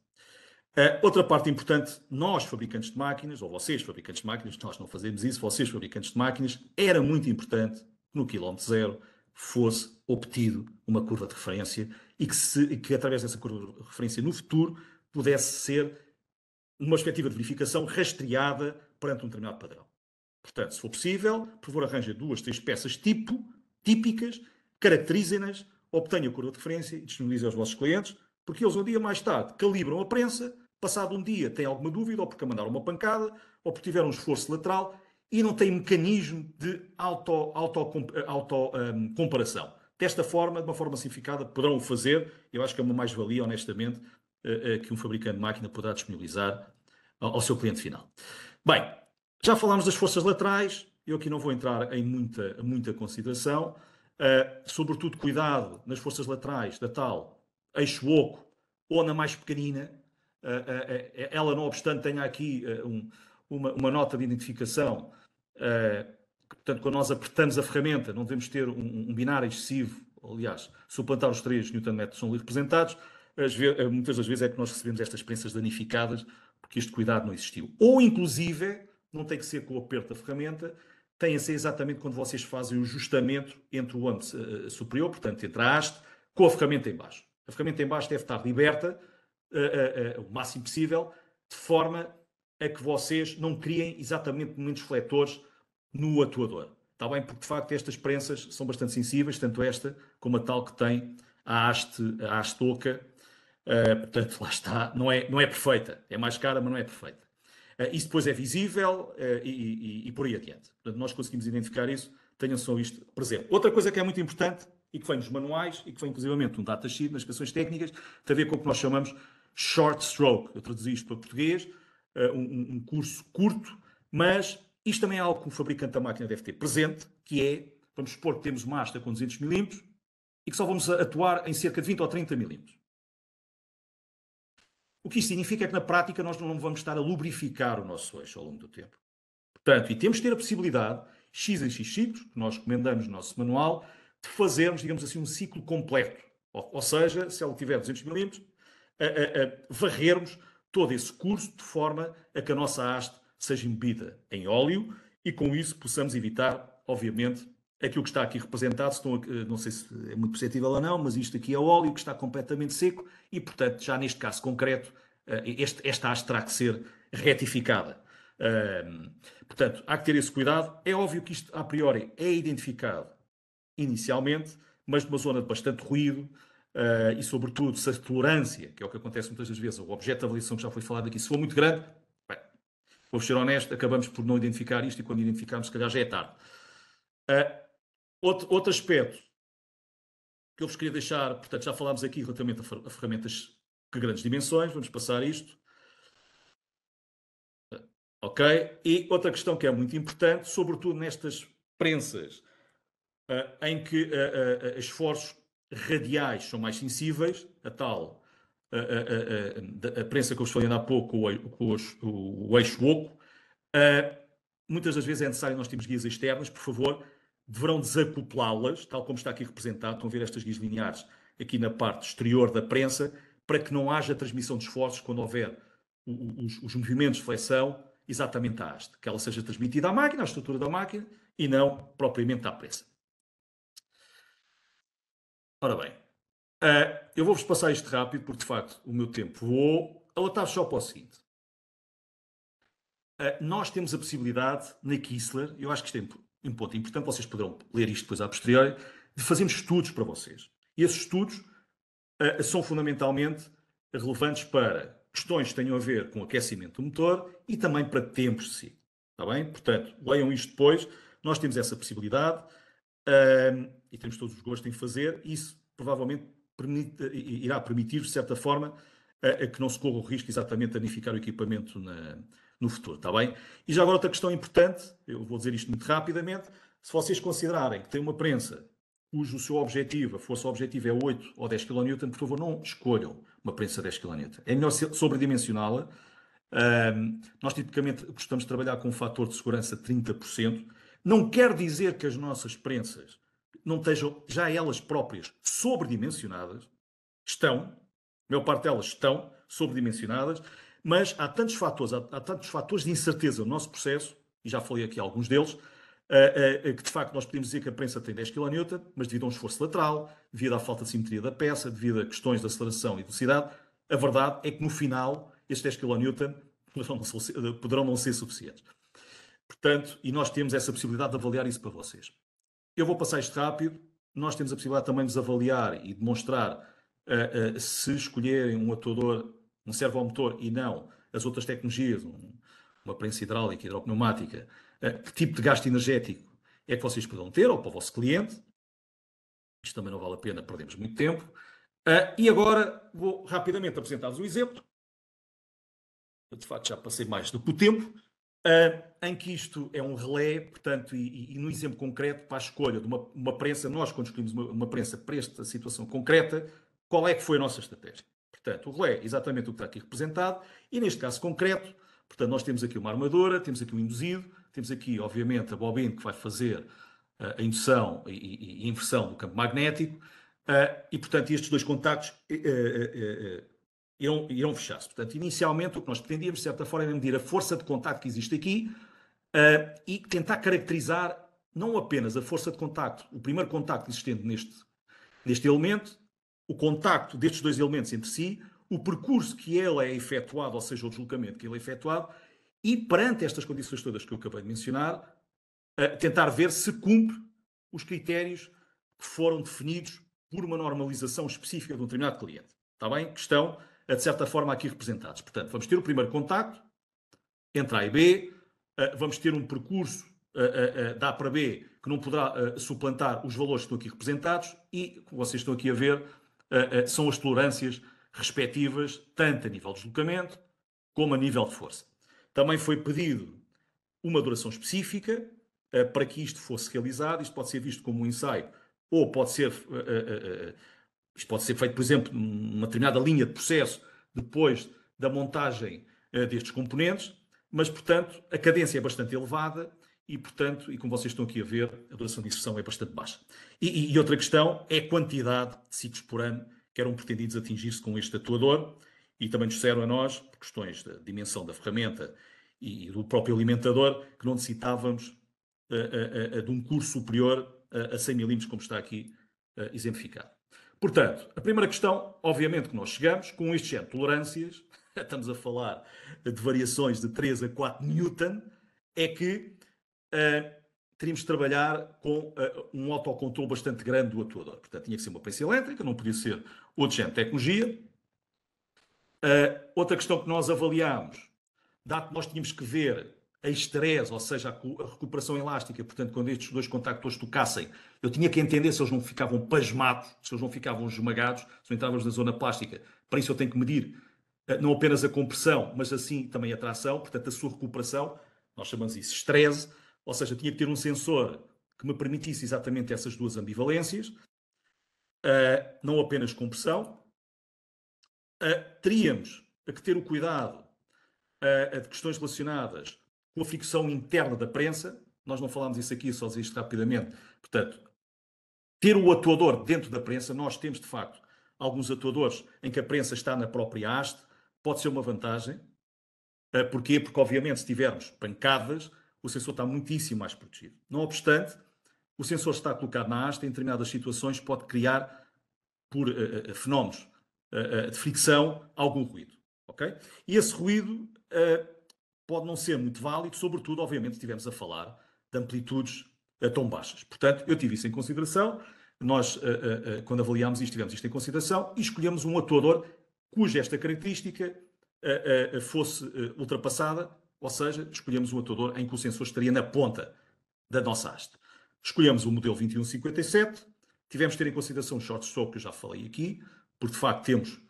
Outra parte importante, nós fabricantes de máquinas, ou vocês fabricantes de máquinas, nós não fazemos isso, vocês fabricantes de máquinas, era muito importante que no quilómetro zero fosse obtido uma curva de referência e que através dessa curva de referência no futuro pudesse ser uma perspectiva de verificação rastreada perante um determinado padrão. Portanto, se for possível, por favor, arranje 2, 3 peças típicas, caracterizem-nas, obtenham a curva de referência e disponibilizem aos vossos clientes, porque eles um dia mais tarde calibram a prensa, passado um dia têm alguma dúvida, ou porque a mandaram uma pancada, ou porque tiveram um esforço lateral e não têm mecanismo de autocomparação. Desta forma, de uma forma simplificada, poderão o fazer. Eu acho que é uma mais-valia, honestamente, que um fabricante de máquina poderá disponibilizar ao seu cliente final. Bem, Já falámos das forças laterais, eu aqui não vou entrar em muita consideração. Sobretudo, cuidado nas forças laterais da tal eixo oco ou na mais pequenina. Ela, não obstante, tenha aqui uma nota de identificação. Portanto, quando nós apertamos a ferramenta, não devemos ter um binário excessivo. Aliás, suplantar os 3 Nm são ali representados. Muitas das vezes é que nós recebemos estas prensas danificadas porque este cuidado não existiu. Ou, inclusive, não tem que ser com o aperto da ferramenta, tem a ser exatamente quando vocês fazem o ajustamento entre o âmbito superior, portanto, entre a haste, com a ferramenta em baixo. A ferramenta em baixo deve estar liberta o máximo possível, de forma a que vocês não criem exatamente momentos fletores no atuador. Está bem? Porque, de facto, estas prensas são bastante sensíveis, tanto esta como a tal que tem a haste oca. Portanto, lá está. Não é perfeita. É mais cara, mas não é perfeita. Isso depois é visível e por aí adiante. Portanto, nós conseguimos identificar isso. Tenham só isto presente. Outra coisa que é muito importante e que vem nos manuais e que vem inclusivamente um datasheet nas questões técnicas, tem a ver com o que nós chamamos short stroke. Eu traduzi isto para português, um curso curto, mas isto também é algo que o fabricante da máquina deve ter presente, que é, vamos supor que temos uma asta com 200 mm e que só vamos atuar em cerca de 20 ou 30 mm. O que isso significa é que, na prática, nós não vamos estar a lubrificar o nosso eixo ao longo do tempo. Portanto, e temos de ter a possibilidade, X em X ciclos, que nós recomendamos no nosso manual, de fazermos, digamos assim, um ciclo completo. Ou seja, se ela tiver 200 mm, varrermos todo esse curso de forma a que a nossa haste seja embebida em óleo e, com isso, possamos evitar, obviamente, aquilo que está aqui representado. Não sei se é muito perceptível ou não, mas isto aqui é óleo que está completamente seco e, portanto, já neste caso concreto, esta haste terá que ser retificada. Portanto, há que ter esse cuidado. É óbvio que isto, a priori, é identificado inicialmente, mas numa zona de bastante ruído e, sobretudo, se a tolerância, que é o que acontece muitas das vezes, o objeto de avaliação que já foi falado aqui, se for muito grande, bem, vou ser honesto, acabamos por não identificar isto e quando identificarmos, se calhar já é tarde. Outro aspecto que eu vos queria deixar, portanto, já falámos aqui relativamente a ferramentas de grandes dimensões, vamos passar isto. Ok? E outra questão que é muito importante, sobretudo nestas prensas em que esforços radiais são mais sensíveis, a tal a prensa que eu vos falei há pouco, o eixo oco, muitas das vezes é necessário nós termos guias externas, por favor, deverão desacoplá-las, tal como está aqui representado, estão a ver estas guias lineares aqui na parte exterior da prensa, para que não haja transmissão de esforços quando houver os movimentos de flexão exatamente à haste, que ela seja transmitida à máquina, à estrutura da máquina, e não propriamente à prensa. Ora bem, eu vou-vos passar isto rápido, porque de facto o meu tempo voou. Alertar só para o seguinte. Nós temos a possibilidade, na Kistler, eu acho que isto é um ponto importante, vocês poderão ler isto depois a posteriori, de fazermos estudos para vocês. E esses estudos são fundamentalmente relevantes para questões que tenham a ver com aquecimento do motor e também para tempos de ciclo. Está bem? Portanto, leiam isto depois. Nós temos essa possibilidade e temos todos os gostos em fazer. Isso provavelmente irá permitir, de certa forma, que não se corra o risco exatamente de danificar o equipamento no futuro. Está bem? E já agora outra questão importante, eu vou dizer isto muito rapidamente. Se vocês considerarem que tem uma prensa cujo seu objetivo, a força objetiva é 8 ou 10 kN, por favor, não escolham uma prensa 10 kN. É melhor sobredimensioná-la. Nós tipicamente gostamos de trabalhar com um fator de segurança de 30%. Não quer dizer que as nossas prensas não estejam já elas próprias sobredimensionadas. Estão, a maior parte delas estão sobredimensionadas, mas há tantos fatores de incerteza no nosso processo, e já falei aqui alguns deles, que de facto nós podemos dizer que a prensa tem 10 kN, mas devido a um esforço lateral, devido à falta de simetria da peça, devido a questões de aceleração e velocidade, a verdade é que no final estes 10 kN poderão não ser suficientes. Portanto, e nós temos essa possibilidade de avaliar isso para vocês. Eu vou passar isto rápido. Nós temos a possibilidade também de nos avaliar e demonstrar se escolherem um atuador, um servomotor e não as outras tecnologias, uma prensa hidráulica, hidropneumática, que tipo de gasto energético é que vocês poderão ter, ou para o vosso cliente. Isto também não vale a pena, perdemos muito tempo. E agora vou rapidamente apresentar-vos um exemplo. Eu, de facto, já passei mais do que o tempo. em que isto é um relé, portanto, e no exemplo concreto, para a escolha de uma prensa, nós quando escolhemos uma prensa para esta situação concreta, qual é que foi a nossa estratégia? Portanto, o relé é exatamente o que está aqui representado, e neste caso concreto, portanto, nós temos aqui uma armadura, temos aqui um induzido, temos aqui, obviamente, a bobina que vai fazer a indução e a inversão do campo magnético, e, portanto, estes dois contactos irão fechar-se. Portanto, inicialmente, o que nós pretendíamos, de certa forma, era medir a força de contacto que existe aqui e tentar caracterizar não apenas a força de contacto, o primeiro contacto existente neste elemento, o contacto destes dois elementos entre si, o percurso que ele é efetuado, ou seja, o deslocamento que ele é efetuado, e perante estas condições todas que eu acabei de mencionar, tentar ver se cumpre os critérios que foram definidos por uma normalização específica de um determinado cliente. Está bem? Que estão, de certa forma, aqui representados. Portanto, vamos ter o primeiro contacto entre A e B, vamos ter um percurso da A para B que não poderá suplantar os valores que estão aqui representados e, como vocês estão aqui a ver, são as tolerâncias respectivas, tanto a nível de deslocamento como a nível de força. Também foi pedido uma duração específica para que isto fosse realizado. Isto pode ser visto como um ensaio ou pode ser... isto pode ser feito, por exemplo, numa determinada linha de processo depois da montagem destes componentes, mas, portanto, a cadência é bastante elevada e, portanto, e como vocês estão aqui a ver, a duração de inserção é bastante baixa. E outra questão é a quantidade de ciclos por ano que eram pretendidos atingir-se com este atuador, e também nos disseram a nós, por questões da dimensão da ferramenta e do próprio alimentador, que não necessitávamos de um curso superior a 100 milímetros, como está aqui exemplificado. Portanto, a primeira questão, obviamente que nós chegamos com este género de tolerâncias, estamos a falar de variações de 3 a 4 Newton, é que teríamos de trabalhar com um autocontrole bastante grande do atuador. Portanto, tinha que ser uma prensa elétrica, não podia ser outro género de tecnologia. Outra questão que nós avaliámos, dado que nós tínhamos que ver a estresse, ou seja, a recuperação elástica, portanto, quando estes dois contactores tocassem, eu tinha que entender se eles não ficavam pasmados, se eles não ficavam esmagados, se não entrávamos na zona plástica. Para isso eu tenho que medir não apenas a compressão, mas assim também a tração, portanto, a sua recuperação, nós chamamos isso estresse, ou seja, tinha que ter um sensor que me permitisse exatamente essas duas ambivalências, não apenas compressão. Teríamos que ter o cuidado de questões relacionadas com a fricção interna da prensa. Nós não falámos isso aqui, só dizer isto rapidamente. Portanto, ter o atuador dentro da prensa, nós temos de facto alguns atuadores em que a prensa está na própria haste, pode ser uma vantagem. Porquê? Porque obviamente se tivermos pancadas, o sensor está muitíssimo mais protegido. Não obstante, o sensor está colocado na haste, em determinadas situações pode criar, por fenómenos de fricção, algum ruído. Okay? E esse ruído pode não ser muito válido, sobretudo, obviamente, se estivermos a falar de amplitudes tão baixas. Portanto, eu tive isso em consideração. Nós, quando avaliámos isto, tivemos isto em consideração e escolhemos um atuador cuja esta característica fosse ultrapassada, ou seja, escolhemos um atuador em que o sensor estaria na ponta da nossa haste. Escolhemos o modelo 2157, tivemos de ter em consideração o short stroke, que eu já falei aqui, porque de facto temos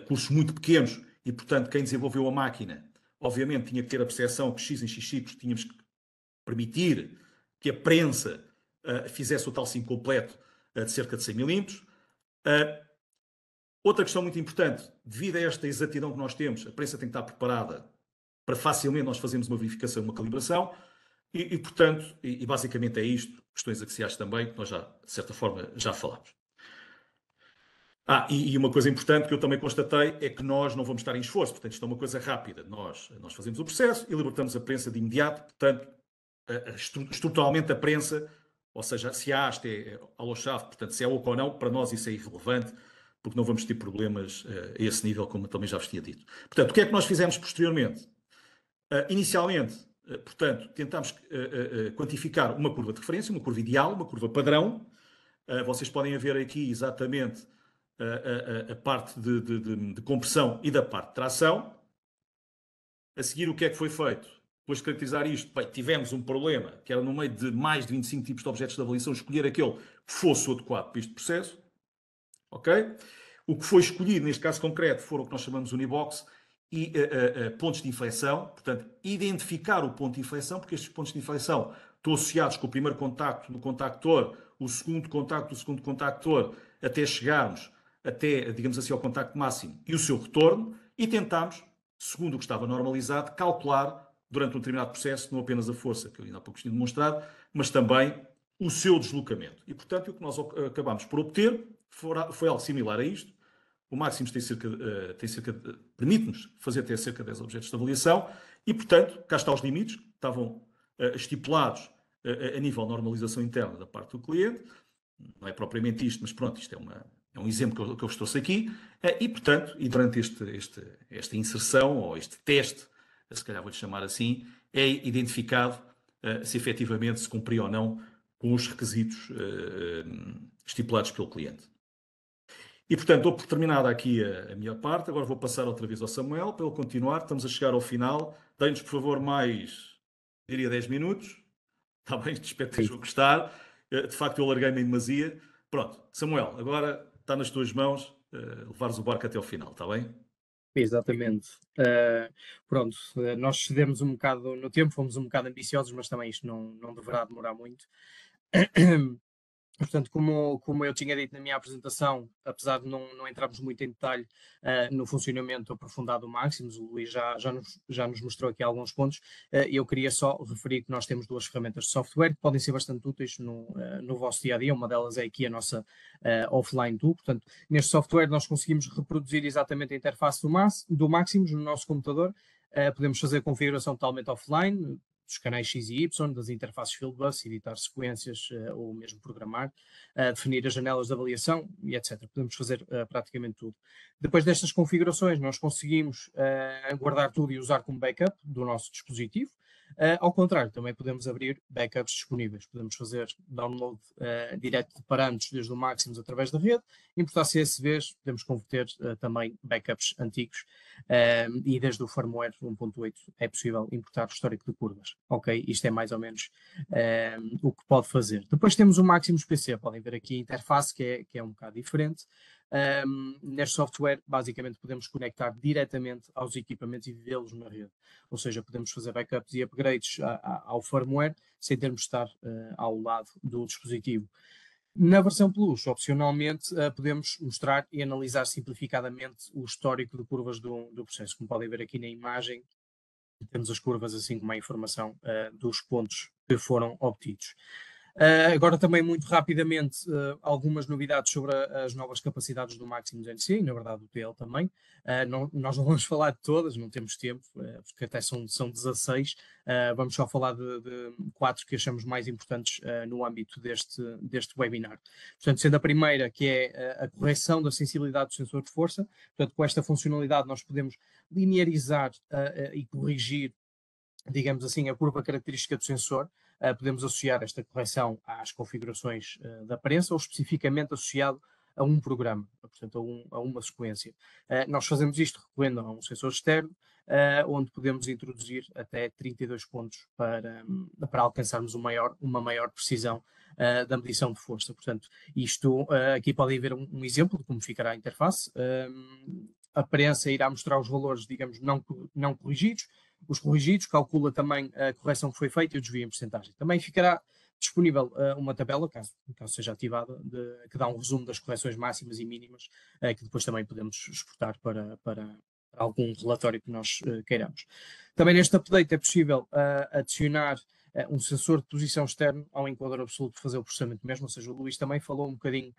cursos muito pequenos e, portanto, quem desenvolveu a máquina, obviamente, tinha que ter a percepção que X em X ciclos tínhamos que permitir que a prensa fizesse o tal ciclo completo de cerca de 100 milímetros. Outra questão muito importante, devido a esta exatidão que nós temos, a prensa tem que estar preparada para facilmente nós fazermos uma verificação, uma calibração, e portanto, basicamente é isto, questões axiais também, que nós já, de certa forma, já falámos. E uma coisa importante que eu também constatei é que nós não vamos estar em esforço, portanto, isto é uma coisa rápida. Nós fazemos o processo e libertamos a prensa de imediato, portanto, estruturalmente a prensa, ou seja, se a haste é halo-chave, portanto, se é oco ou não, para nós isso é irrelevante, porque não vamos ter problemas a esse nível, como também já vos tinha dito. Portanto, o que é que nós fizemos posteriormente? Inicialmente, portanto, tentámos quantificar uma curva de referência, uma curva ideal, uma curva padrão. Vocês podem ver aqui exatamente a parte de compressão e da parte de tração. A seguir, o que é que foi feito? Depois de caracterizar isto, bem, tivemos um problema, que era no meio de mais de 25 tipos de objetos de avaliação, escolher aquele que fosse o adequado para este processo. Ok? O que foi escolhido, neste caso concreto, foram o que nós chamamos de Unibox, e pontos de inflexão, portanto, identificar o ponto de inflexão, porque estes pontos de inflexão estão associados com o primeiro contacto do contactor, o segundo contacto do segundo contactor, até chegarmos até, digamos assim, ao contacto máximo e o seu retorno, e tentámos, segundo o que estava normalizado, calcular durante um determinado processo, não apenas a força, que eu ainda há pouco tinha demonstrado, mas também o seu deslocamento. E, portanto, o que nós acabámos por obter foi algo similar a isto. O Maximus permite-nos fazer até cerca de 10 objetos de avaliação e, portanto, cá estão os limites que estavam estipulados a nível de normalização interna da parte do cliente. Não é propriamente isto, mas pronto, isto é um exemplo que eu vos trouxe aqui. E, portanto, e durante esta inserção, ou este teste, se calhar vou-lhe chamar assim, é identificado se efetivamente se cumpria ou não com os requisitos estipulados pelo cliente. E, portanto, dou por terminada aqui a minha parte. Agora vou passar outra vez ao Samuel para ele continuar. Estamos a chegar ao final. Dê-nos, por favor, mais, diria, 10 minutos. Está bem? Espero que estejam a gostar. De facto, eu larguei-me em demasia. Pronto, Samuel, agora está nas tuas mãos levares o barco até ao final, está bem? Exatamente. Pronto, nós cedemos um bocado no tempo, fomos um bocado ambiciosos, mas também isto não deverá demorar muito. Portanto, como eu tinha dito na minha apresentação, apesar de não entrarmos muito em detalhe no funcionamento aprofundado do Maximus, o Luís já nos mostrou aqui alguns pontos, eu queria só referir que nós temos duas ferramentas de software que podem ser bastante úteis no vosso dia-a-dia. Uma delas é aqui a nossa offline tool. Portanto, neste software nós conseguimos reproduzir exatamente a interface do Maximus no nosso computador. Podemos fazer a configuração totalmente offline, dos canais X e Y, das interfaces Fieldbus, editar sequências ou mesmo programar, definir as janelas de avaliação e etc. Podemos fazer praticamente tudo. Depois destas configurações, nós conseguimos guardar tudo e usar como backup do nosso dispositivo. Ao contrário, também podemos abrir backups disponíveis. Podemos fazer download direto de parâmetros desde o Maximus através da rede, importar CSVs, podemos converter também backups antigos e desde o firmware 1.8 é possível importar o histórico de curvas. Ok, isto é mais ou menos o que pode fazer. Depois temos o Maximus PC, podem ver aqui a interface que é um bocado diferente. Neste software, basicamente, podemos conectar diretamente aos equipamentos e vê-los na rede. Ou seja, podemos fazer backups e upgrades ao firmware sem termos de estar ao lado do dispositivo. Na versão Plus, opcionalmente, podemos mostrar e analisar simplificadamente o histórico de curvas do processo. Como podem ver aqui na imagem, temos as curvas assim como a informação dos pontos que foram obtidos. Agora também muito rapidamente algumas novidades sobre as novas capacidades do Maximus em si, e na verdade do TL também. Nós não vamos falar de todas, não temos tempo, porque até são 16. Vamos só falar de 4 que achamos mais importantes no âmbito deste webinar. Portanto, sendo a primeira, que é a correção da sensibilidade do sensor de força. Portanto, com esta funcionalidade nós podemos linearizar e corrigir, digamos assim, a curva característica do sensor. Podemos associar esta correção às configurações da prensa ou especificamente associado a um programa, portanto a uma sequência. Nós fazemos isto recorrendo a um sensor externo, onde podemos introduzir até 32 pontos para alcançarmos uma maior precisão da medição de força. Portanto, isto aqui podem ver um exemplo de como ficará a interface. A prensa irá mostrar os valores, digamos, não corrigidos. Os corrigidos, calcula também a correção que foi feita e o desvio em porcentagem. Também ficará disponível uma tabela, caso seja ativada, que dá um resumo das correções máximas e mínimas, que depois também podemos exportar para algum relatório que nós queiramos. Também neste update é possível adicionar um sensor de posição externo ao enquadro absoluto para fazer o processamento mesmo, ou seja, o Luís também falou um bocadinho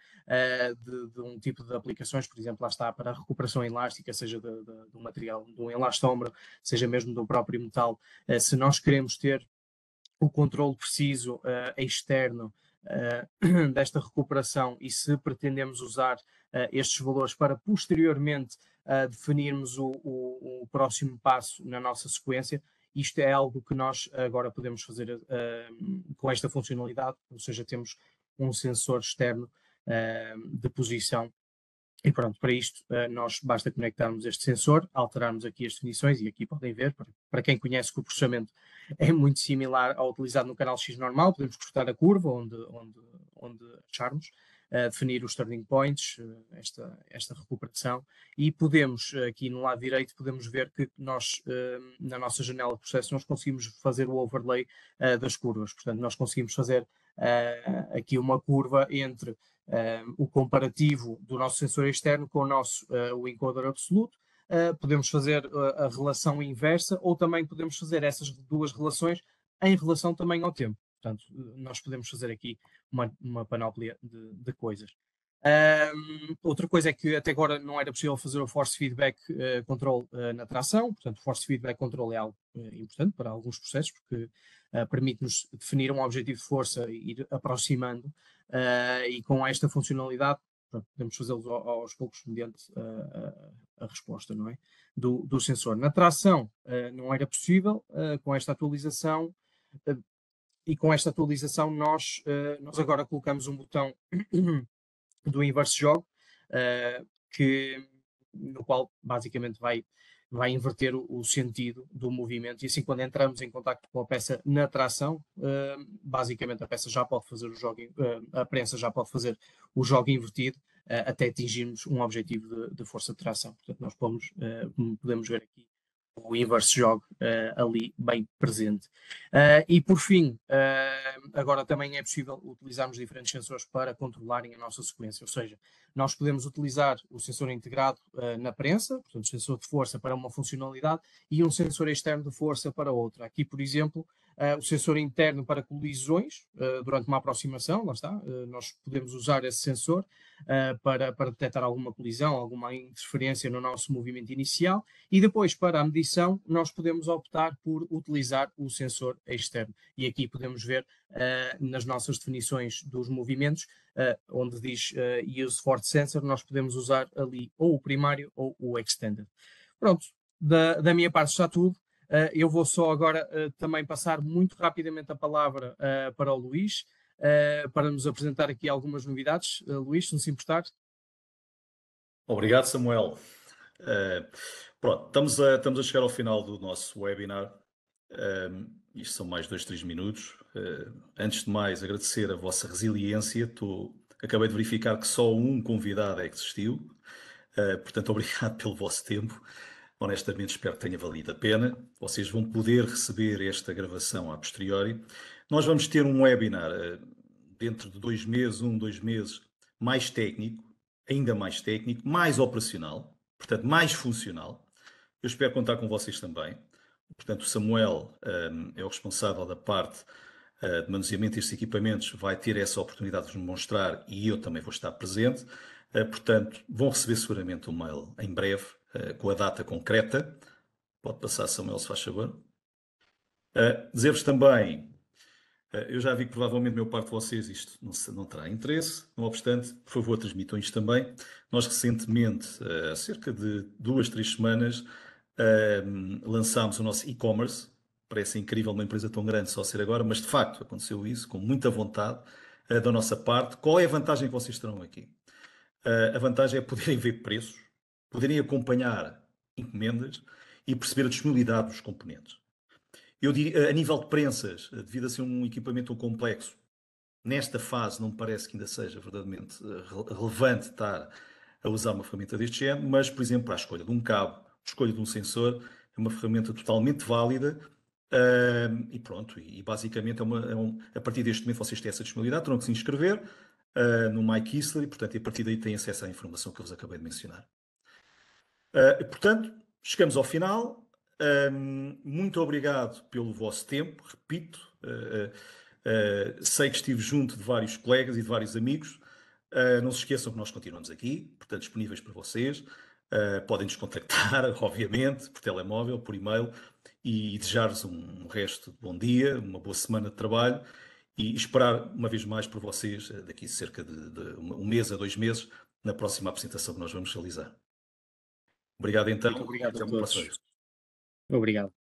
de um tipo de aplicações, por exemplo, lá está, para a recuperação elástica, seja do material, de um elastômero, seja mesmo do próprio metal. Se nós queremos ter o controle preciso externo desta recuperação e se pretendemos usar estes valores para posteriormente definirmos o próximo passo na nossa sequência, isto é algo que nós agora podemos fazer com esta funcionalidade, ou seja, temos um sensor externo de posição. E pronto, para isto nós basta conectarmos este sensor, alterarmos aqui as definições e aqui podem ver, para quem conhece que o processamento é muito similar ao utilizado no canal X normal, podemos cortar a curva onde acharmos, definir os turning points, esta recuperação, e podemos, aqui no lado direito, podemos ver que nós, na nossa janela de processo, nós conseguimos fazer o overlay das curvas. Portanto, nós conseguimos fazer aqui uma curva entre o comparativo do nosso sensor externo com o nosso o encoder absoluto. Podemos fazer a relação inversa, ou também podemos fazer essas duas relações em relação também ao tempo. Portanto, nós podemos fazer aqui uma panóplia de coisas. Outra coisa é que até agora não era possível fazer o Force Feedback Control na tração. Portanto, o Force Feedback Control é algo importante para alguns processos, porque permite-nos definir um objetivo de força e ir aproximando, e com esta funcionalidade podemos fazê-los aos poucos mediante a resposta, não é? do sensor. Na tração não era possível, com esta atualização, e com esta atualização nós agora colocamos um botão do Inverse Jog, no qual basicamente vai inverter o sentido do movimento, e assim quando entramos em contacto com a peça na tração, basicamente a peça já pode fazer o jogo, a prensa já pode fazer o jogo invertido até atingirmos um objetivo de força de tração. Portanto, nós podemos ver aqui o inverse jog ali bem presente. E por fim, agora também é possível utilizarmos diferentes sensores para controlarem a nossa sequência, ou seja, nós podemos utilizar o sensor integrado na prensa, portanto o sensor de força para uma funcionalidade e um sensor externo de força para outra. Aqui, por exemplo, o sensor interno para colisões durante uma aproximação, lá está, nós podemos usar esse sensor para detectar alguma colisão, alguma interferência no nosso movimento inicial, e depois para a medição nós podemos optar por utilizar o sensor externo, e aqui podemos ver nas nossas definições dos movimentos, onde diz Use Force Sensor, nós podemos usar ali ou o primário ou o extended. Pronto, da minha parte está tudo. Eu vou só agora também passar muito rapidamente a palavra para o Luís, para nos apresentar aqui algumas novidades. Luís, se não se importar. Obrigado, Samuel. Pronto, estamos a chegar ao final do nosso webinar. Isto são mais 2-3 minutos. Antes de mais, agradecer a vossa resiliência. Acabei de verificar que só um convidado é que existiu. Portanto, obrigado pelo vosso tempo. Honestamente, espero que tenha valido a pena. Vocês vão poder receber esta gravação a posteriori. Nós vamos ter um webinar dentro de 2 meses, 2 meses, mais técnico, ainda mais técnico, mais operacional, portanto, mais funcional. Eu espero contar com vocês também. Portanto, o Samuel é o responsável da parte de manuseamento destes equipamentos, vai ter essa oportunidade de nos mostrar, e eu também vou estar presente. Portanto, vão receber seguramente um mail em breve, com a data concreta. Pode passar, Samuel, se faz favor. Dizer-vos também, eu já vi que provavelmente a maior parte de vocês isto não terá interesse, não obstante, por favor, transmitam isto também. Nós recentemente, há cerca de 2-3 semanas, lançámos o nosso e-commerce. Parece incrível uma empresa tão grande só ser agora, mas de facto aconteceu isso, com muita vontade da nossa parte. Qual é a vantagem que vocês terão aqui? A vantagem é poderem ver preços, poderem acompanhar encomendas e perceber a disponibilidade dos componentes. Eu diria, a nível de prensas, devido a ser um equipamento tão complexo, nesta fase não me parece que ainda seja verdadeiramente relevante estar a usar uma ferramenta deste género, mas, por exemplo, para a escolha de um cabo, a escolha de um sensor, é uma ferramenta totalmente válida. E pronto, e basicamente a partir deste momento vocês têm essa disponibilidade, terão que se inscrever no MyKistler, e portanto a partir daí têm acesso à informação que eu vos acabei de mencionar. Portanto, chegamos ao final. Muito obrigado pelo vosso tempo, repito, sei que estive junto de vários colegas e de vários amigos. Não se esqueçam que nós continuamos aqui, portanto disponíveis para vocês. Podem nos contactar, obviamente, por telemóvel, por e-mail, e desejar-vos um resto de bom dia, uma boa semana de trabalho, e esperar uma vez mais por vocês daqui a cerca de 1 mês a 2 meses, na próxima apresentação que nós vamos realizar. Obrigado então. Muito obrigado e até a uma próxima todos. vez. Obrigado.